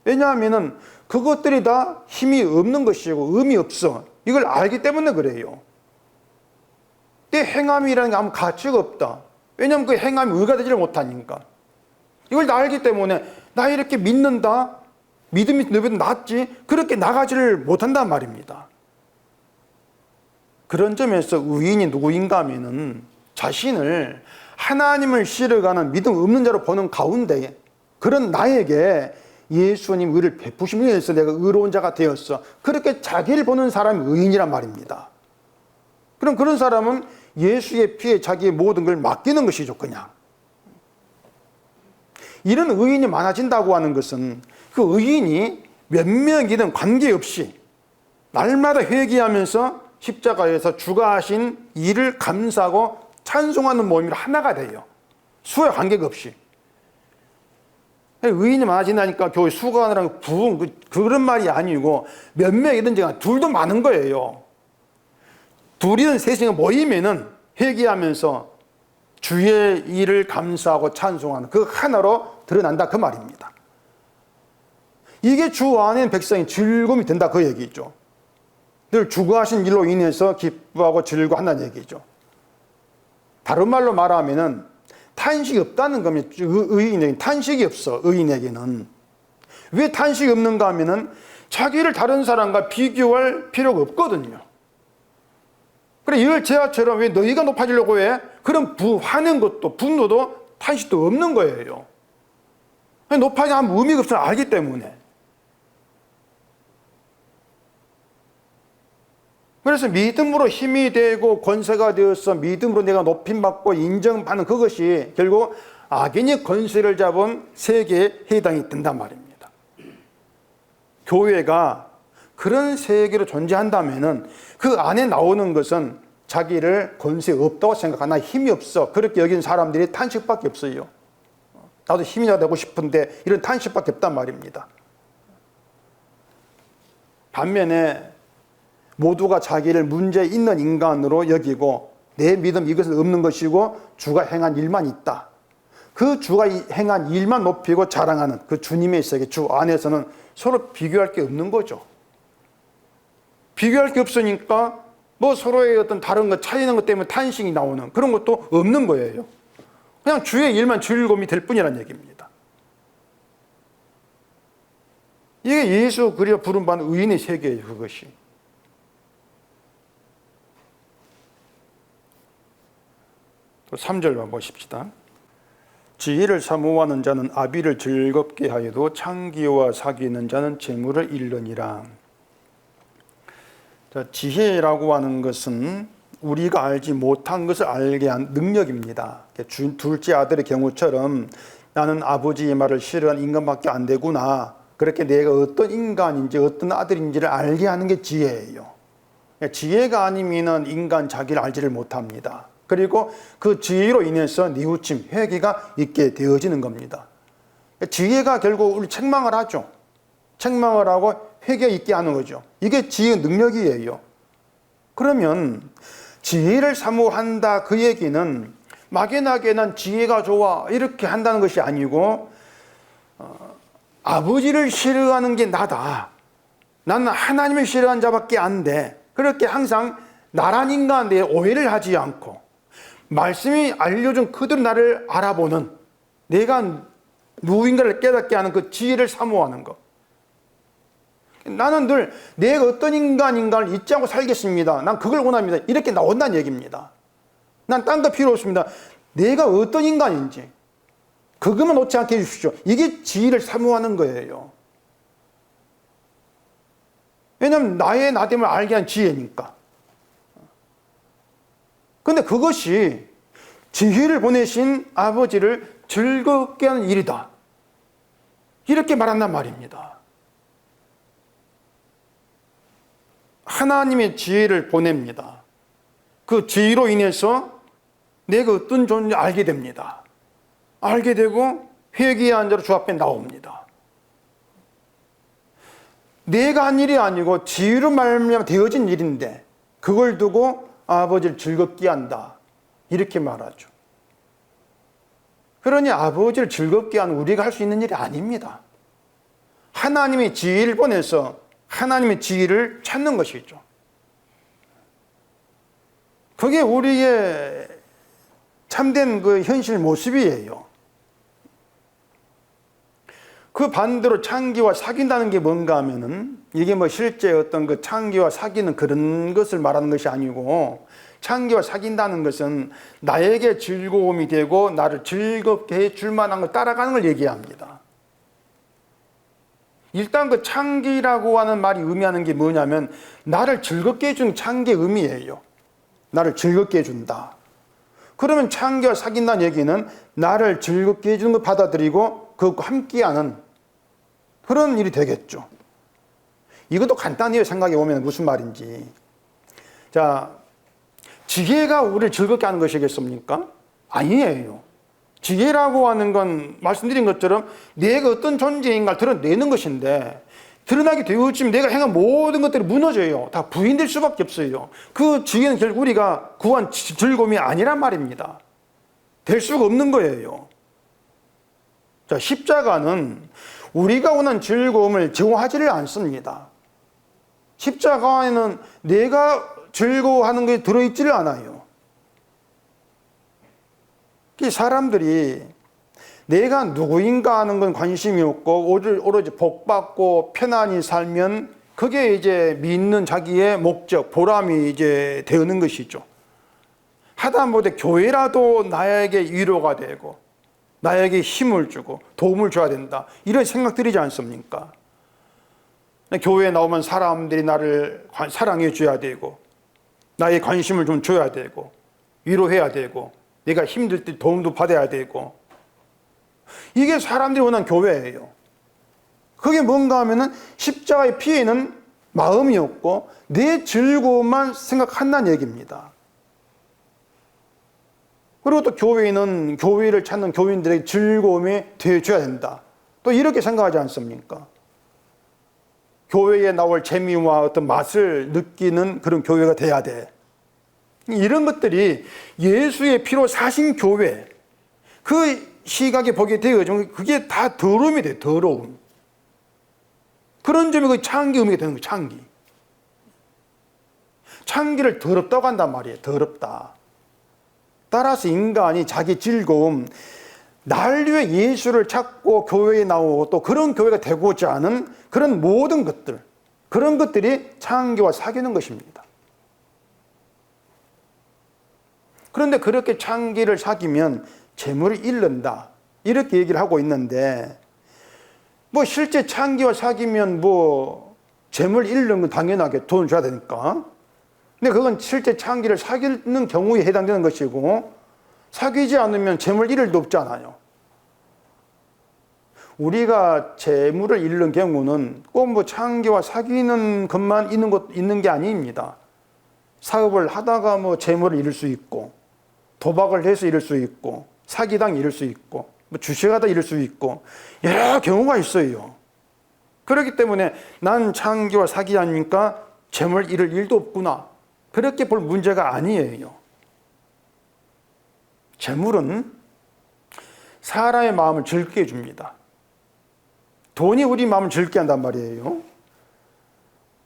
왜냐하면 그것들이 다 힘이 없는 것이고 의미 없어, 이걸 알기 때문에 그래요. 내 행함이라는 게 아무 가치가 없다. 왜냐하면 그 행함이 의가 되지를 못하니까. 이걸 다 알기 때문에 나 이렇게 믿는다, 믿음이 너보다 낫지, 그렇게 나가지를 못한단 말입니다. 그런 점에서 의인이 누구인가 하면은 자신을 하나님을 실어가는 믿음 없는 자로 보는 가운데 그런 나에게 예수님 의를 베푸심을 위해서 내가 의로운 자가 되었어, 그렇게 자기를 보는 사람이 의인이란 말입니다. 그럼 그런 사람은 예수의 피에 자기의 모든 걸 맡기는 것이죠. 그냥 이런 의인이 많아진다고 하는 것은 그 의인이 몇 명이든 관계없이 날마다 회개하면서 십자가에서 주가 하신 일을 감사하고 찬송하는 모임이 하나가 돼요. 수와 관계가 없이. 의인이 많아진다니까 교회 수고하느라는 부흥, 그런 말이 아니고 몇 명이든지 둘도 많은 거예요. 둘이든 셋이든 모이면은 회개하면서 주의 일을 감사하고 찬송하는 그 하나로 드러난다, 그 말입니다. 이게 주 안에 백성이 즐거움이 된다, 그 얘기죠. 늘 주가 하신 일로 인해서 기뻐하고 즐거워한다는 얘기죠. 다른 말로 말하면은 탄식이 없다는 겁니다. 의인에게는 탄식이 없어. 의인에게는 왜 탄식이 없는가 하면은 자기를 다른 사람과 비교할 필요가 없거든요. 그래, 이걸 제아처럼 왜 너희가 높아지려고 해? 그런 화낸 것도 분노도 탄식도 없는 거예요. 높아지면 아무 의미가 없어, 알기 때문에. 그래서 믿음으로 힘이 되고 권세가 되어서 믿음으로 내가 높임받고 인정받는 그것이 결국 악인이 권세를 잡은 세계에 해당이 된단 말입니다. 교회가 그런 세계로 존재한다면은 그 안에 나오는 것은 자기를 권세 없다고 생각하나 힘이 없어, 그렇게 여기는 사람들이 탄식밖에 없어요. 나도 힘이 되고 싶은데 이런 탄식밖에 없단 말입니다. 반면에 모두가 자기를 문제 있는 인간으로 여기고 내 믿음 이것은 없는 것이고 주가 행한 일만 있다, 그 주가 행한 일만 높이고 자랑하는 그 주님의 세계, 주 안에서는 서로 비교할 게 없는 거죠. 비교할 게 없으니까 뭐 서로의 어떤 다른 것 차이는 것 때문에 탄식이 나오는 그런 것도 없는 거예요. 그냥 주의 일만 즐거움이 될 뿐이라는 얘기입니다. 이게 예수 그리스도 부름받는 의인의 세계예요. 그것이. 또 3절만 보십시다. 지혜를 사모하는 자는 아비를 즐겁게 하여도 창기와 사귀는 자는 재물을 잃느니라. 자, 지혜라고 하는 것은 우리가 알지 못한 것을 알게 한 능력입니다. 둘째 아들의 경우처럼 나는 아버지의 말을 싫어하는 인간밖에 안 되구나. 그렇게 내가 어떤 인간인지 어떤 아들인지를 알게 하는 게 지혜예요. 지혜가 아니면 인간 자기를 알지를 못합니다. 그리고 그 지혜로 인해서 뉘우침, 회개가 있게 되어지는 겁니다. 지혜가 결국 우리 책망을 하죠. 책망을 하고 회개 있게 하는 거죠. 이게 지혜의 능력이에요. 그러면 지혜를 사모한다 그 얘기는 막연하게 난 지혜가 좋아 이렇게 한다는 것이 아니고 아버지를 싫어하는 게 나다. 나는 하나님을 싫어하는 자밖에 안 돼. 그렇게 항상 나란 인간에 대해 오해를 하지 않고 말씀이 알려준 그대로 나를 알아보는 내가 누구인가를 깨닫게 하는 그 지혜를 사모하는 것. 나는 늘 내가 어떤 인간인가를 잊지 않고 살겠습니다. 난 그걸 원합니다. 이렇게 나온다는 얘기입니다. 난 딴 거 필요 없습니다. 내가 어떤 인간인지 그것만 놓지 않게 해주십시오. 이게 지혜를 사모하는 거예요. 왜냐하면 나의 나됨을 알게 한 지혜니까. 근데 그것이 지혜를 보내신 아버지를 즐겁게 하는 일이다. 이렇게 말한단 말입니다. 하나님의 지혜를 보냅니다. 그 지혜로 인해서 내가 어떤 존재인지 알게 됩니다. 알게 되고 회개한 자로 주 앞에 나옵니다. 내가 한 일이 아니고 지혜로 말미암아 되어진 일인데 그걸 두고 아버지를 즐겁게 한다. 이렇게 말하죠. 그러니 아버지를 즐겁게 하는 우리가 할 수 있는 일이 아닙니다. 하나님의 지혜를 보내서 하나님의 지혜를 찾는 것이죠. 그게 우리의 참된 그 현실 모습이에요. 그 반대로 창기와 사귄다는 게 뭔가 하면은 이게 뭐 실제 어떤 그 창기와 사귀는 그런 것을 말하는 것이 아니고 창기와 사귄다는 것은 나에게 즐거움이 되고 나를 즐겁게 해줄 만한 걸 따라가는 걸 얘기합니다. 일단 그 창기라고 하는 말이 의미하는 게 뭐냐면 나를 즐겁게 해주는 창기의 의미예요. 나를 즐겁게 해준다. 그러면 창기와 사귄다는 얘기는 나를 즐겁게 해주는 걸 받아들이고 그것과 함께하는 그런 일이 되겠죠. 이것도 간단해요. 생각해 보면 무슨 말인지. 자, 지혜가 우리를 즐겁게 하는 것이겠습니까? 아니에요. 지혜라고 하는 건 말씀드린 것처럼 내가 어떤 존재인가를 드러내는 것인데 드러나게 되어지면 내가 행한 모든 것들이 무너져요. 다 부인될 수밖에 없어요. 그 지혜는 결국 우리가 구한 즐거움이 아니란 말입니다. 될 수가 없는 거예요. 자, 십자가는 우리가 원하는 즐거움을 제공하지를 않습니다. 십자가에는 내가 즐거워하는 게 들어있지를 않아요. 사람들이 내가 누구인가 하는 건 관심이 없고 오로지 복받고 편안히 살면 그게 이제 믿는 자기의 목적, 보람이 이제 되는 것이죠. 하다못해 교회라도 나에게 위로가 되고 나에게 힘을 주고 도움을 줘야 된다. 이런 생각 들이지 않습니까? 교회에 나오면 사람들이 나를 사랑해 줘야 되고 나의 관심을 좀 줘야 되고 위로해야 되고 내가 힘들 때 도움도 받아야 되고 이게 사람들이 원하는 교회예요. 그게 뭔가 하면은 십자가의 피에는 마음이 없고 내 즐거움만 생각한다는 얘기입니다. 그리고 또 교회는 교회를 찾는 교인들에게 즐거움이 되어줘야 된다. 또 이렇게 생각하지 않습니까? 교회에 나올 재미와 어떤 맛을 느끼는 그런 교회가 돼야 돼. 이런 것들이 예수의 피로 사신 교회, 그 시각에 보게 되어지면 그게 다 더러움이 돼요. 더러움. 그런 점이 그 창기 의미가 되는 거예요. 창기. 창기를 더럽다고 한단 말이에요. 더럽다. 따라서 인간이 자기 즐거움, 난리의 예수를 찾고 교회에 나오고 또 그런 교회가 되고자 하는 그런 모든 것들, 그런 것들이 창기와 사귀는 것입니다. 그런데 그렇게 창기를 사귀면 재물을 잃는다, 이렇게 얘기를 하고 있는데, 뭐 실제 창기와 사귀면 뭐 재물 잃는 건 당연하게 돈 줘야 되니까. 근데 그건 실제 창기를 사귀는 경우에 해당되는 것이고, 사귀지 않으면 재물 잃을 일도 없잖아요. 우리가 재물을 잃는 경우는 꼭 뭐 창기와 사귀는 것만 있는 게 아닙니다. 사업을 하다가 뭐 재물을 잃을 수 있고, 도박을 해서 잃을 수 있고, 사기당 잃을 수 있고, 뭐 주식하다 잃을 수 있고, 여러 경우가 있어요. 그렇기 때문에 난 창기와 사귀하니까 재물 잃을 일도 없구나, 그렇게 볼 문제가 아니에요. 재물은 사람의 마음을 즐겁게 해줍니다. 돈이 우리 마음을 즐겁게 한단 말이에요.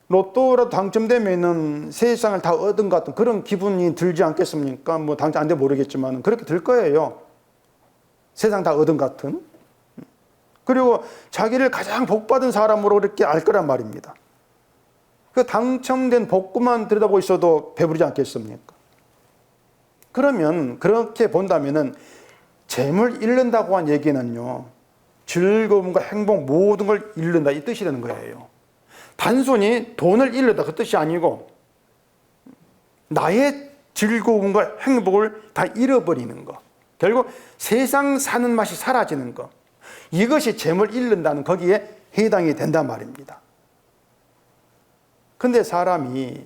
로또라도 당첨되면은 세상을 다 얻은 것 같은 그런 기분이 들지 않겠습니까? 뭐 당첨 안 돼 모르겠지만 그렇게 들 거예요. 세상 다 얻은 것 같은. 그리고 자기를 가장 복받은 사람으로 그렇게 알 거란 말입니다. 그 당첨된 복구만 들여다보고 있어도 배부르지 않겠습니까? 그러면 그렇게 본다면은 재물 잃는다고 한 얘기는요, 즐거움과 행복 모든 걸 잃는다, 이 뜻이 되는 거예요. 단순히 돈을 잃는다 그 뜻이 아니고 나의 즐거움과 행복을 다 잃어버리는 것, 결국 세상 사는 맛이 사라지는 것, 이것이 재물 잃는다는 거기에 해당이 된단 말입니다. 근데 사람이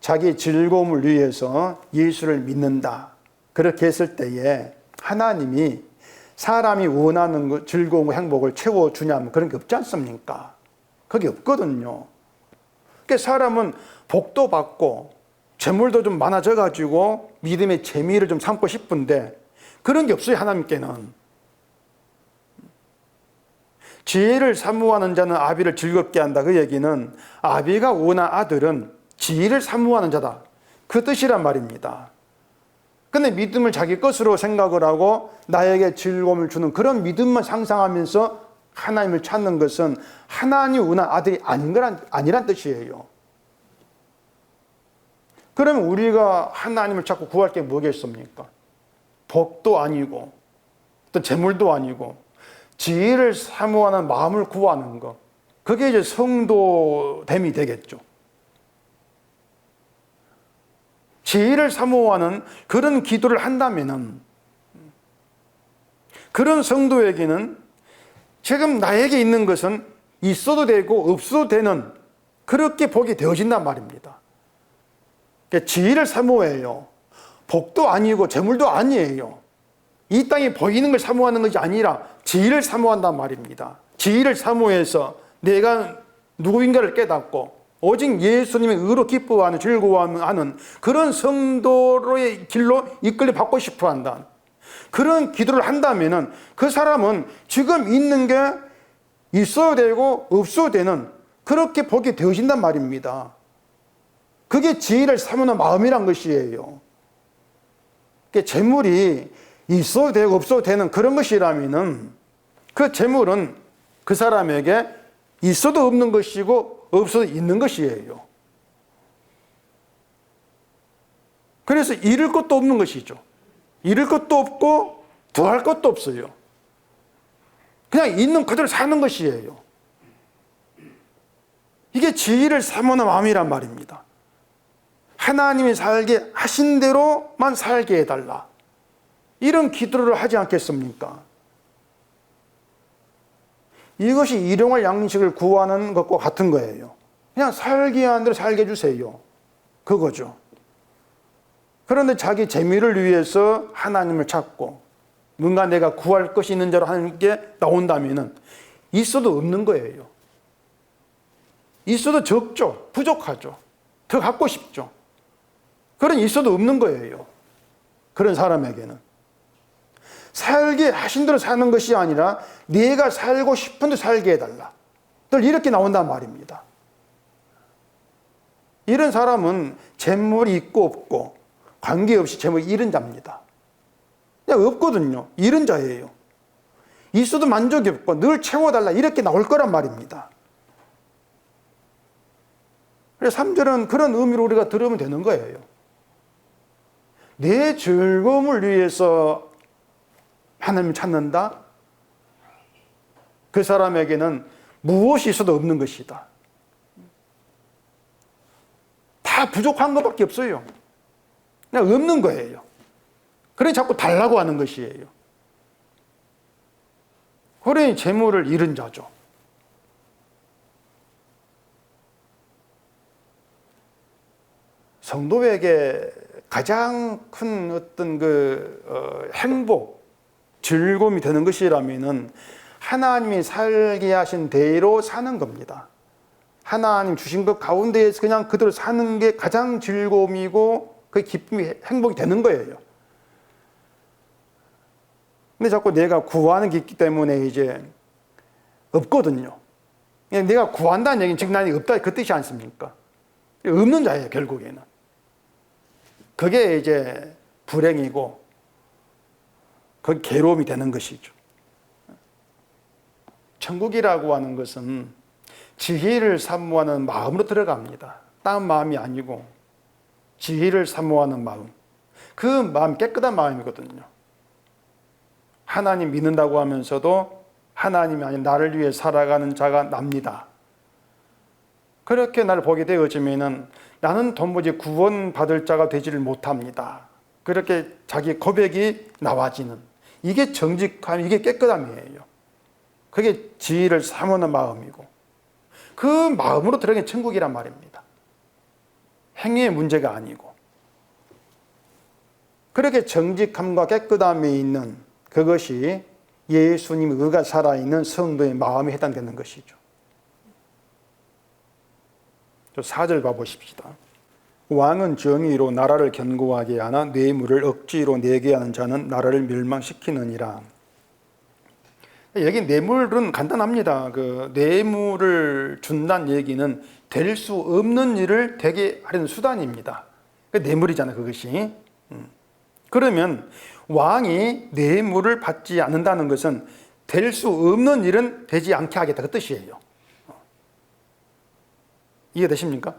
자기 즐거움을 위해서 예수를 믿는다, 그렇게 했을 때에 하나님이 사람이 원하는 즐거움과 행복을 채워주냐면 그런 게 없지 않습니까? 그게 없거든요. 그러니까 사람은 복도 받고 재물도 좀 많아져 가지고 믿음의 재미를 좀 삼고 싶은데 그런 게 없어요. 하나님께는. 지혜를 사모하는 자는 아비를 즐겁게 한다, 그 얘기는 아비가 원한 아들은 지혜를 사모하는 자다, 그 뜻이란 말입니다. 근데 믿음을 자기 것으로 생각을 하고 나에게 즐거움을 주는 그런 믿음만 상상하면서 하나님을 찾는 것은 하나님 원한 아들이 아니란 뜻이에요. 그러면 우리가 하나님을 찾고 구할 게 뭐겠습니까? 복도 아니고 또 재물도 아니고 지혜를 사모하는 마음을 구하는 것, 그게 이제 성도됨이 되겠죠. 지혜를 사모하는 그런 기도를 한다면은 그런 성도에게는 지금 나에게 있는 것은 있어도 되고 없어도 되는, 그렇게 복이 되어진단 말입니다. 그러니까 지혜를 사모해요. 복도 아니고 재물도 아니에요. 이 땅에 보이는 걸 사모하는 것이 아니라 지혜를 사모한단 말입니다. 지혜를 사모해서 내가 누구인가를 깨닫고 오직 예수님의 의로 기뻐하는, 즐거워하는 그런 성도로의 길로 이끌려 받고 싶어 한다, 그런 기도를 한다면은 그 사람은 지금 있는 게 있어도 되고 없어도 되는, 그렇게 복이 되어진단 말입니다. 그게 지혜를 사모하는 마음이란 것이에요. 재물이 있어도 되고 없어도 되는 그런 것이라면은 그 재물은 그 사람에게 있어도 없는 것이고 없어도 있는 것이에요. 그래서 잃을 것도 없는 것이죠. 잃을 것도 없고 더할 것도 없어요. 그냥 있는 그대로 사는 것이에요. 이게 지혜를 사모하는 마음이란 말입니다. 하나님이 살게 하신 대로만 살게 해달라, 이런 기도를 하지 않겠습니까? 이것이 일용할 양식을 구하는 것과 같은 거예요. 그냥 살게 하는 대로 살게 해주세요, 그거죠. 그런데 자기 재미를 위해서 하나님을 찾고 뭔가 내가 구할 것이 있는 대로 하는 게 나온다면 있어도 없는 거예요. 있어도 적죠. 부족하죠. 더 갖고 싶죠. 그런 있어도 없는 거예요. 그런 사람에게는. 살게 하신 대로 사는 것이 아니라 내가 살고 싶은 대로 살게 해달라, 늘 이렇게 나온단 말입니다. 이런 사람은 재물이 있고 없고 관계없이 재물이 잃은 자입니다. 그냥 없거든요. 잃은 자예요. 있어도 만족이 없고 늘 채워달라 이렇게 나올 거란 말입니다. 그래서 3절은 그런 의미로 우리가 들으면 되는 거예요. 내 즐거움을 위해서 하나님을 찾는다? 그 사람에게는 무엇이 있어도 없는 것이다. 다 부족한 것밖에 없어요. 그냥 없는 거예요. 그래 자꾸 달라고 하는 것이에요. 그러니 재물을 잃은 자죠. 성도에게 가장 큰 어떤 행복, 즐거움이 되는 것이라면은 하나님이 살게 하신 대로 사는 겁니다. 하나님 주신 것 가운데에서 그냥 그대로 사는 게 가장 즐거움이고 그 기쁨이, 행복이 되는 거예요. 근데 자꾸 내가 구하는 게 있기 때문에 이제 없거든요. 내가 구한다는 얘기는 즉 나는 없다 그 뜻이 않습니까? 없는 자예요, 결국에는. 그게 이제 불행이고 그 괴로움이 되는 것이죠. 천국이라고 하는 것은 지혜를 사모하는 마음으로 들어갑니다. 딴 마음이 아니고 지혜를 사모하는 마음. 그 마음 깨끗한 마음이거든요. 하나님 믿는다고 하면서도 하나님이 아닌 나를 위해 살아가는 자가 납니다. 그렇게 나를 보게 되어지면은 나는 도무지 구원받을 자가 되지를 못합니다. 그렇게 자기 고백이 나와지는 이게 정직함, 이게 깨끗함이에요. 그게 지혜를 사모하는 마음이고 그 마음으로 들어가는 천국이란 말입니다. 행위의 문제가 아니고 그렇게 정직함과 깨끗함이 있는 그것이 예수님의 의가 살아있는 성도의 마음에 해당되는 것이죠. 4절 봐보십시다. 왕은 정의로 나라를 견고하게 하나 뇌물을 억지로 내게 하는 자는 나라를 멸망시키느니라. 여기 뇌물은 간단합니다. 그 뇌물을 준다는 얘기는 될 수 없는 일을 되게 하려는 수단입니다. 뇌물이잖아요, 그것이. 그러면 왕이 뇌물을 받지 않는다는 것은 될 수 없는 일은 되지 않게 하겠다 그 뜻이에요. 이해되십니까?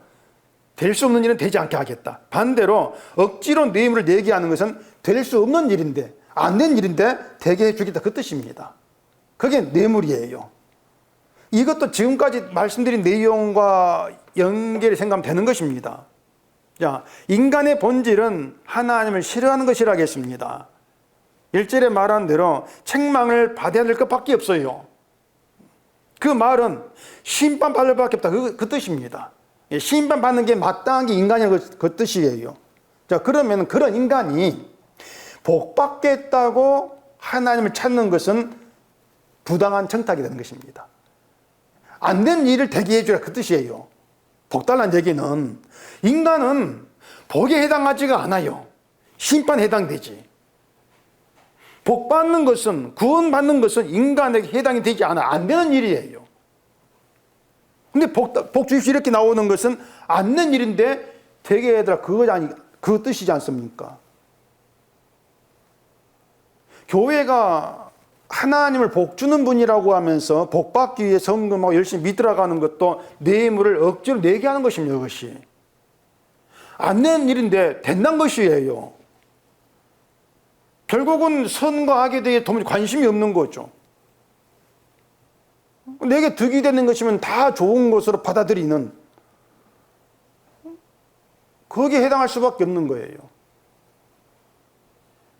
될 수 없는 일은 되지 않게 하겠다. 반대로 억지로 뇌물을 내게 하는 것은 될 수 없는 일인데 안 된 일인데 되게 해주겠다 그 뜻입니다. 그게 뇌물이에요. 이것도 지금까지 말씀드린 내용과 연결이 생각하면 되는 것입니다. 자, 인간의 본질은 하나님을 싫어하는 것이라겠습니다. 1절에 말한 대로 책망을 받아야 될 것밖에 없어요. 그 말은 심판받을 밖에 없다 그 뜻입니다. 심판받는 게 마땅한 게 인간이라는 그 뜻이에요. 자, 그러면 그런 인간이 복받겠다고 하나님을 찾는 것은 부당한 청탁이 되는 것입니다. 안 된 일을 되게 해주라 그 뜻이에요. 복달라는 얘기는 인간은 복에 해당하지가 않아요. 심판에 해당되지. 복받는 것은, 구원받는 것은 인간에게 해당이 되지 않아. 안 되는 일이에요. 근데 복 주십시오 이렇게 나오는 것은 안 된 일인데 되게 해달라 그 뜻이지 않습니까? 교회가 하나님을 복 주는 분이라고 하면서 복 받기 위해 성금하고 열심히 믿으러가는 것도 뇌물을 억지로 내게 하는 것입니다. 그것이 안 되는 일인데 된다는 것이에요. 결국은 선과 악에 대해 도무지 관심이 없는 거죠. 내게 득이 되는 것이면 다 좋은 것으로 받아들이는 거기에 해당할 수밖에 없는 거예요.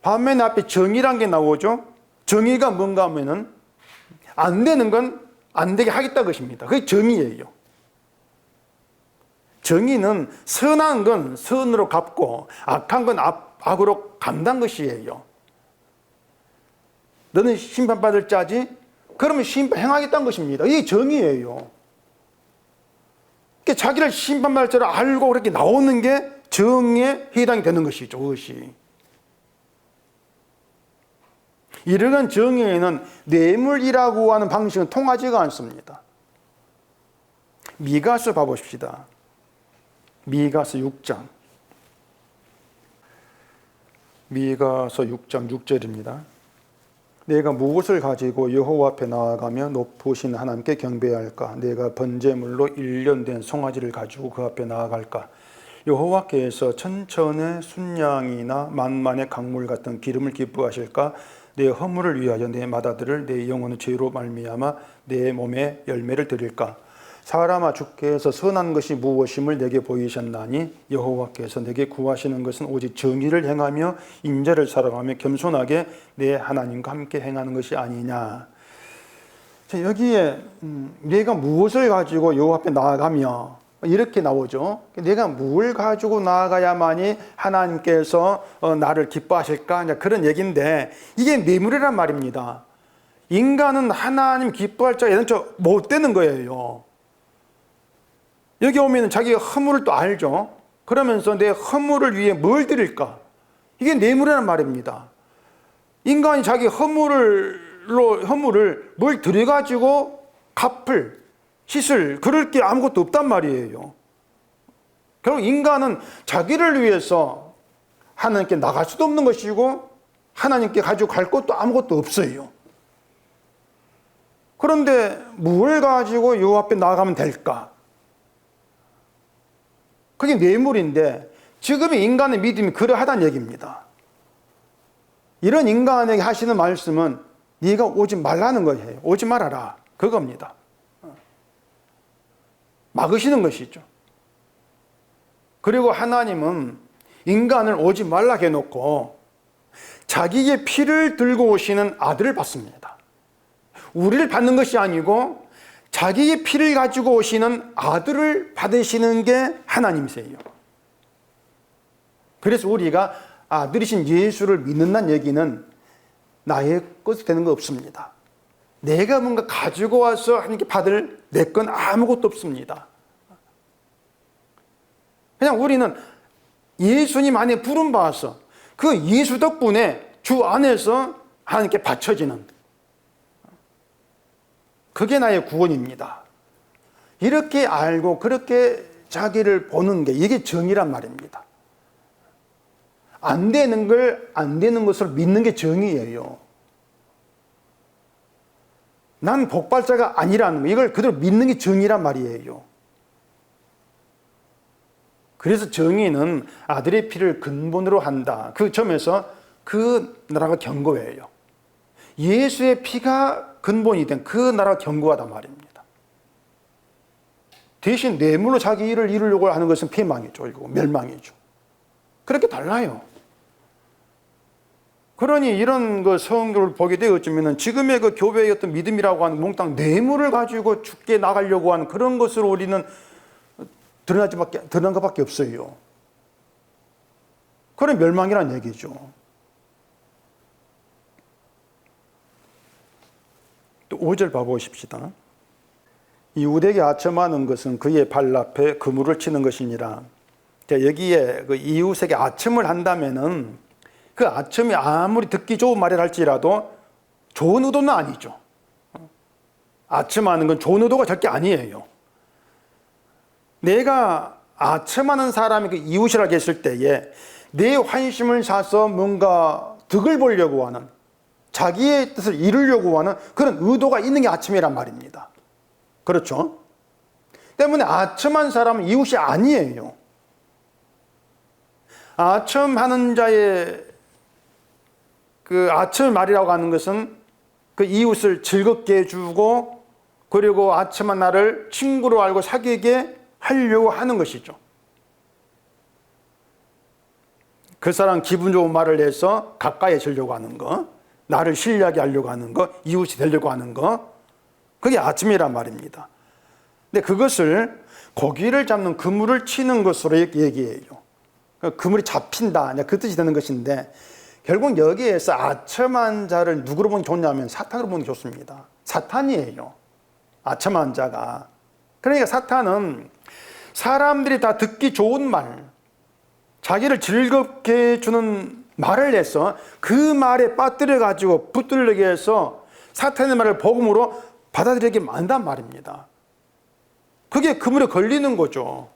반면에 앞에 정의란 게 나오죠. 정의가 뭔가 하면은 안 되는 건 안 되게 하겠다 것입니다. 그게 정의예요. 정의는 선한 건 선으로 갚고 악한 건 악으로 갚는 것이에요. 너는 심판받을 자지? 그러면 심판 행하겠다는 것입니다. 이게 정의예요. 그러니까 자기를 심판받을 줄 알고 그렇게 나오는 게 정의에 해당이 되는 것이죠. 그것이. 이러한 정의에는 뇌물이라고 하는 방식은 통하지가 않습니다. 미가서 봐보십시다. 미가서 6장 6절입니다. 내가 무엇을 가지고 여호와 앞에 나아가며 높으신 하나님께 경배할까? 내가 번제물로 1년 된 송아지를 가지고 그 앞에 나아갈까? 여호와께서 천천의 순양이나 만만의 강물 같은 기름을 기뻐하실까? 내 허물을 위하여 내 맏아들을 내 영혼의 죄로 말미암아 내 몸에 열매를 드릴까? 사람아, 주께서 선한 것이 무엇임을 내게 보이셨나니 여호와께서 내게 구하시는 것은 오직 정의를 행하며 인자를 사랑하며 겸손하게 내 하나님과 함께 행하는 것이 아니냐. 자, 여기에 내가 무엇을 가지고 여호와 앞에 나아가며 이렇게 나오죠. 내가 뭘 가지고 나아가야만이 하나님께서 나를 기뻐하실까? 그런 얘기인데 이게 뇌물이란 말입니다. 인간은 하나님 기뻐할 자가 못 되는 거예요. 여기 오면 자기가 허물을 또 알죠. 그러면서 내 허물을 위해 뭘 드릴까? 이게 뇌물이란 말입니다. 인간이 자기 허물을 뭘 들여가지고 씻을 그럴 게 아무것도 없단 말이에요. 결국 인간은 자기를 위해서 하나님께 나갈 수도 없는 것이고 하나님께 가지고 갈 것도 아무것도 없어요. 그런데 뭘 가지고 요 앞에 나아가면 될까? 그게 뇌물인데 지금의 인간의 믿음이 그러하다는 얘기입니다. 이런 인간에게 하시는 말씀은 네가 오지 말라는 거예요. 오지 말아라. 그겁니다. 막으시는 것이죠. 그리고 하나님은 인간을 오지 말라 해놓고 자기의 피를 들고 오시는 아들을 받습니다. 우리를 받는 것이 아니고 자기의 피를 가지고 오시는 아들을 받으시는 게 하나님이세요. 그래서 우리가 아들이신 예수를 믿는다는 얘기는 나의 것이 되는 거 없습니다. 내가 뭔가 가지고 와서 하나님께 받을 내 건 아무것도 없습니다. 그냥 우리는 예수님 안에 부름받아서 그 예수 덕분에 주 안에서 하나님께 바쳐지는 그게 나의 구원입니다. 이렇게 알고 그렇게 자기를 보는 게 이게 정의란 말입니다. 안 되는 것을 믿는 게 정의예요. 난 복발자가 아니라는 거, 이걸 그대로 믿는 게 정의란 말이에요. 그래서 정의는 아들의 피를 근본으로 한다. 그 점에서 그 나라가 견고해요. 예수의 피가 근본이 된 그 나라가 견고하단 말입니다. 대신 뇌물로 자기 일을 이루려고 하는 것은 피망이죠. 이거 멸망이죠. 그렇게 달라요. 그러니 이런 그 성경을 보게 되었으면 지금의 그 교회의 어떤 믿음이라고 하는 몽땅 뇌물을 가지고 죽게 나가려고 하는 그런 것으로 우리는 드러난 것밖에 없어요. 그런 멸망이라는 얘기죠. 또 5절 봐보십시다. 이웃에게 아첨하는 것은 그의 발 앞에 그물을 치는 것이니라. 여기에 그 이웃에게 아첨을 한다면은 그 아첨이 아무리 듣기 좋은 말을 할지라도 좋은 의도는 아니죠. 아첨하는 건 좋은 의도가 절대 아니에요. 내가 아첨하는 사람이 그 이웃이라고 했을 때에 내 환심을 사서 뭔가 득을 보려고 하는, 자기의 뜻을 이루려고 하는 그런 의도가 있는 게 아첨이란 말입니다. 그렇죠? 때문에 아첨한 사람은 이웃이 아니에요. 아첨하는 자의 그 아첨 말이라고 하는 것은 그 이웃을 즐겁게 해주고 그리고 아첨한 나를 친구로 알고 사귀게 하려고 하는 것이죠. 그 사람 기분 좋은 말을 해서 가까이해지려고 하는 거, 나를 신뢰하게 하려고 하는 거, 이웃이 되려고 하는 거, 그게 아첨이란 말입니다. 근데 그것을 고기를 잡는 그물을 치는 것으로 얘기해요. 그물이 잡힌다, 그 뜻이 되는 것인데 결국 여기에서 아첨한 자를 누구로 보는 게 좋냐면 사탄으로 보는 게 좋습니다. 사탄이에요. 아첨한 자가. 그러니까 사탄은 사람들이 다 듣기 좋은 말, 자기를 즐겁게 해주는 말을 해서 그 말에 빠뜨려가지고 붙들리게 해서 사탄의 말을 복음으로 받아들이게 만든단 말입니다. 그게 그물에 걸리는 거죠.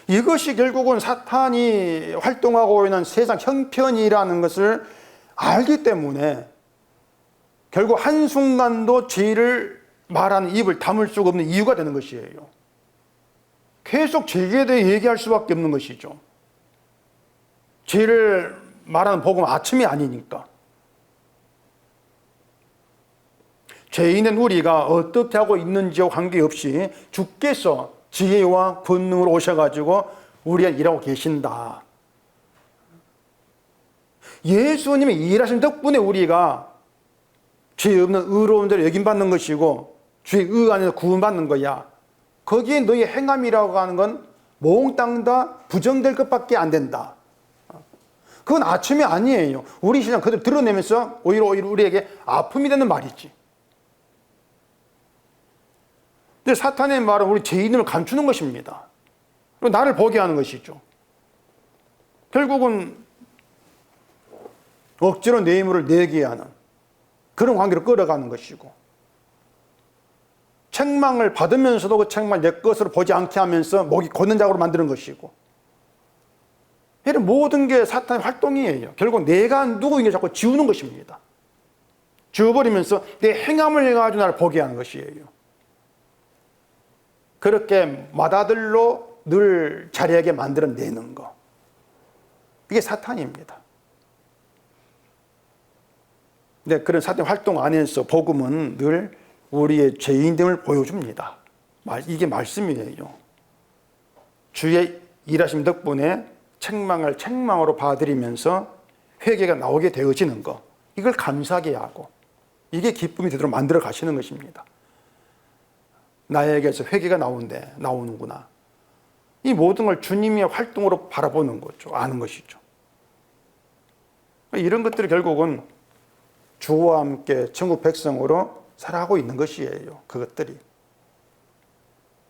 이것이 결국은 사탄이 활동하고 있는 세상 형편이라는 것을 알기 때문에 결국 한순간도 죄를 말하는 입을 다물 수가 없는 이유가 되는 것이에요. 계속 죄에 대해 얘기할 수밖에 없는 것이죠. 죄를 말하는 복음은 아침이 아니니까. 죄인은 우리가 어떻게 하고 있는지와 관계없이 주께서 지혜와 권능으로 오셔가지고 우리가 일하고 계신다. 예수님이 일하신 덕분에 우리가 죄 없는 의로운 자로 여김받는 것이고 주의 의 안에서 구원받는 거야. 거기에 너희 행함이라고 하는 건 몽땅 다 부정될 것밖에 안 된다. 그건 아침이 아니에요. 우리 신앙 그대로 드러내면서 오히려 우리에게 아픔이 되는 말이지. 근데 사탄의 말은 우리 죄인을 감추는 것입니다. 그리고 나를 보게 하는 것이죠. 결국은 억지로 내 힘을 내게 하는 그런 관계로 끌어가는 것이고, 책망을 받으면서도 그 책망을 내 것으로 보지 않게 하면서 목이 곧는 자국으로 만드는 것이고, 이런 모든 게 사탄의 활동이에요. 결국 내가 누구인가 자꾸 지우는 것입니다. 지워버리면서 내 행함을 해가지고 나를 보게 하는 것이에요. 그렇게 맏아들로 늘 자리하게 만들어내는 거. 이게 사탄입니다. 근데 그런 사탄 활동 안에서 복음은 늘 우리의 죄인됨을 보여줍니다. 이게 말씀이에요. 주의 일하심 덕분에 책망을 책망으로 받아들이면서 회개가 나오게 되어지는 거. 이걸 감사하게 하고 이게 기쁨이 되도록 만들어 가시는 것입니다. 나에게서 회개가 나오는구나. 이 모든 걸 주님의 활동으로 바라보는 거죠. 아는 것이죠. 이런 것들이 결국은 주와 함께 천국 백성으로 살아가고 있는 것이에요. 그것들이.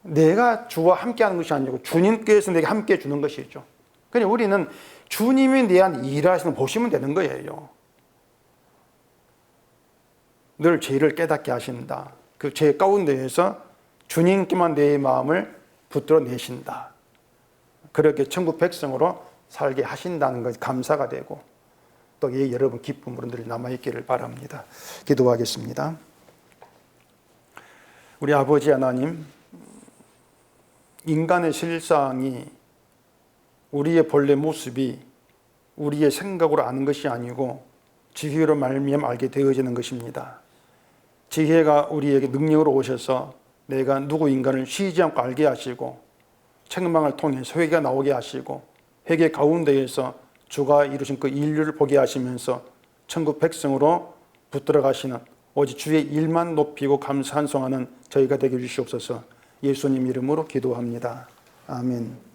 내가 주와 함께 하는 것이 아니고 주님께서 내게 함께 주는 것이죠. 그러니 우리는 주님이 내 안에 일하시는 걸 보시면 되는 거예요. 늘 죄를 깨닫게 하신다. 그 죄 가운데에서 주님께만 내 마음을 붙들어 내신다. 그렇게 천국 백성으로 살게 하신다는 것이 감사가 되고 또 여러분 기쁨으로 늘 남아있기를 바랍니다. 기도하겠습니다. 우리 아버지 하나님, 인간의 실상이 우리의 본래 모습이 우리의 생각으로 아는 것이 아니고 지혜로 말미암아 알게 되어지는 것입니다. 지혜가 우리에게 능력으로 오셔서 내가 누구인가를 쉬지 않고 알게 하시고 책망을 통해서 회개가 나오게 하시고 회개 가운데에서 주가 이루신 그 인류를 보게 하시면서 천국 백성으로 붙들어 가시는 오직 주의 일만 높이고 감사한송하는 저희가 되게 해주시옵소서. 예수님 이름으로 기도합니다. 아멘.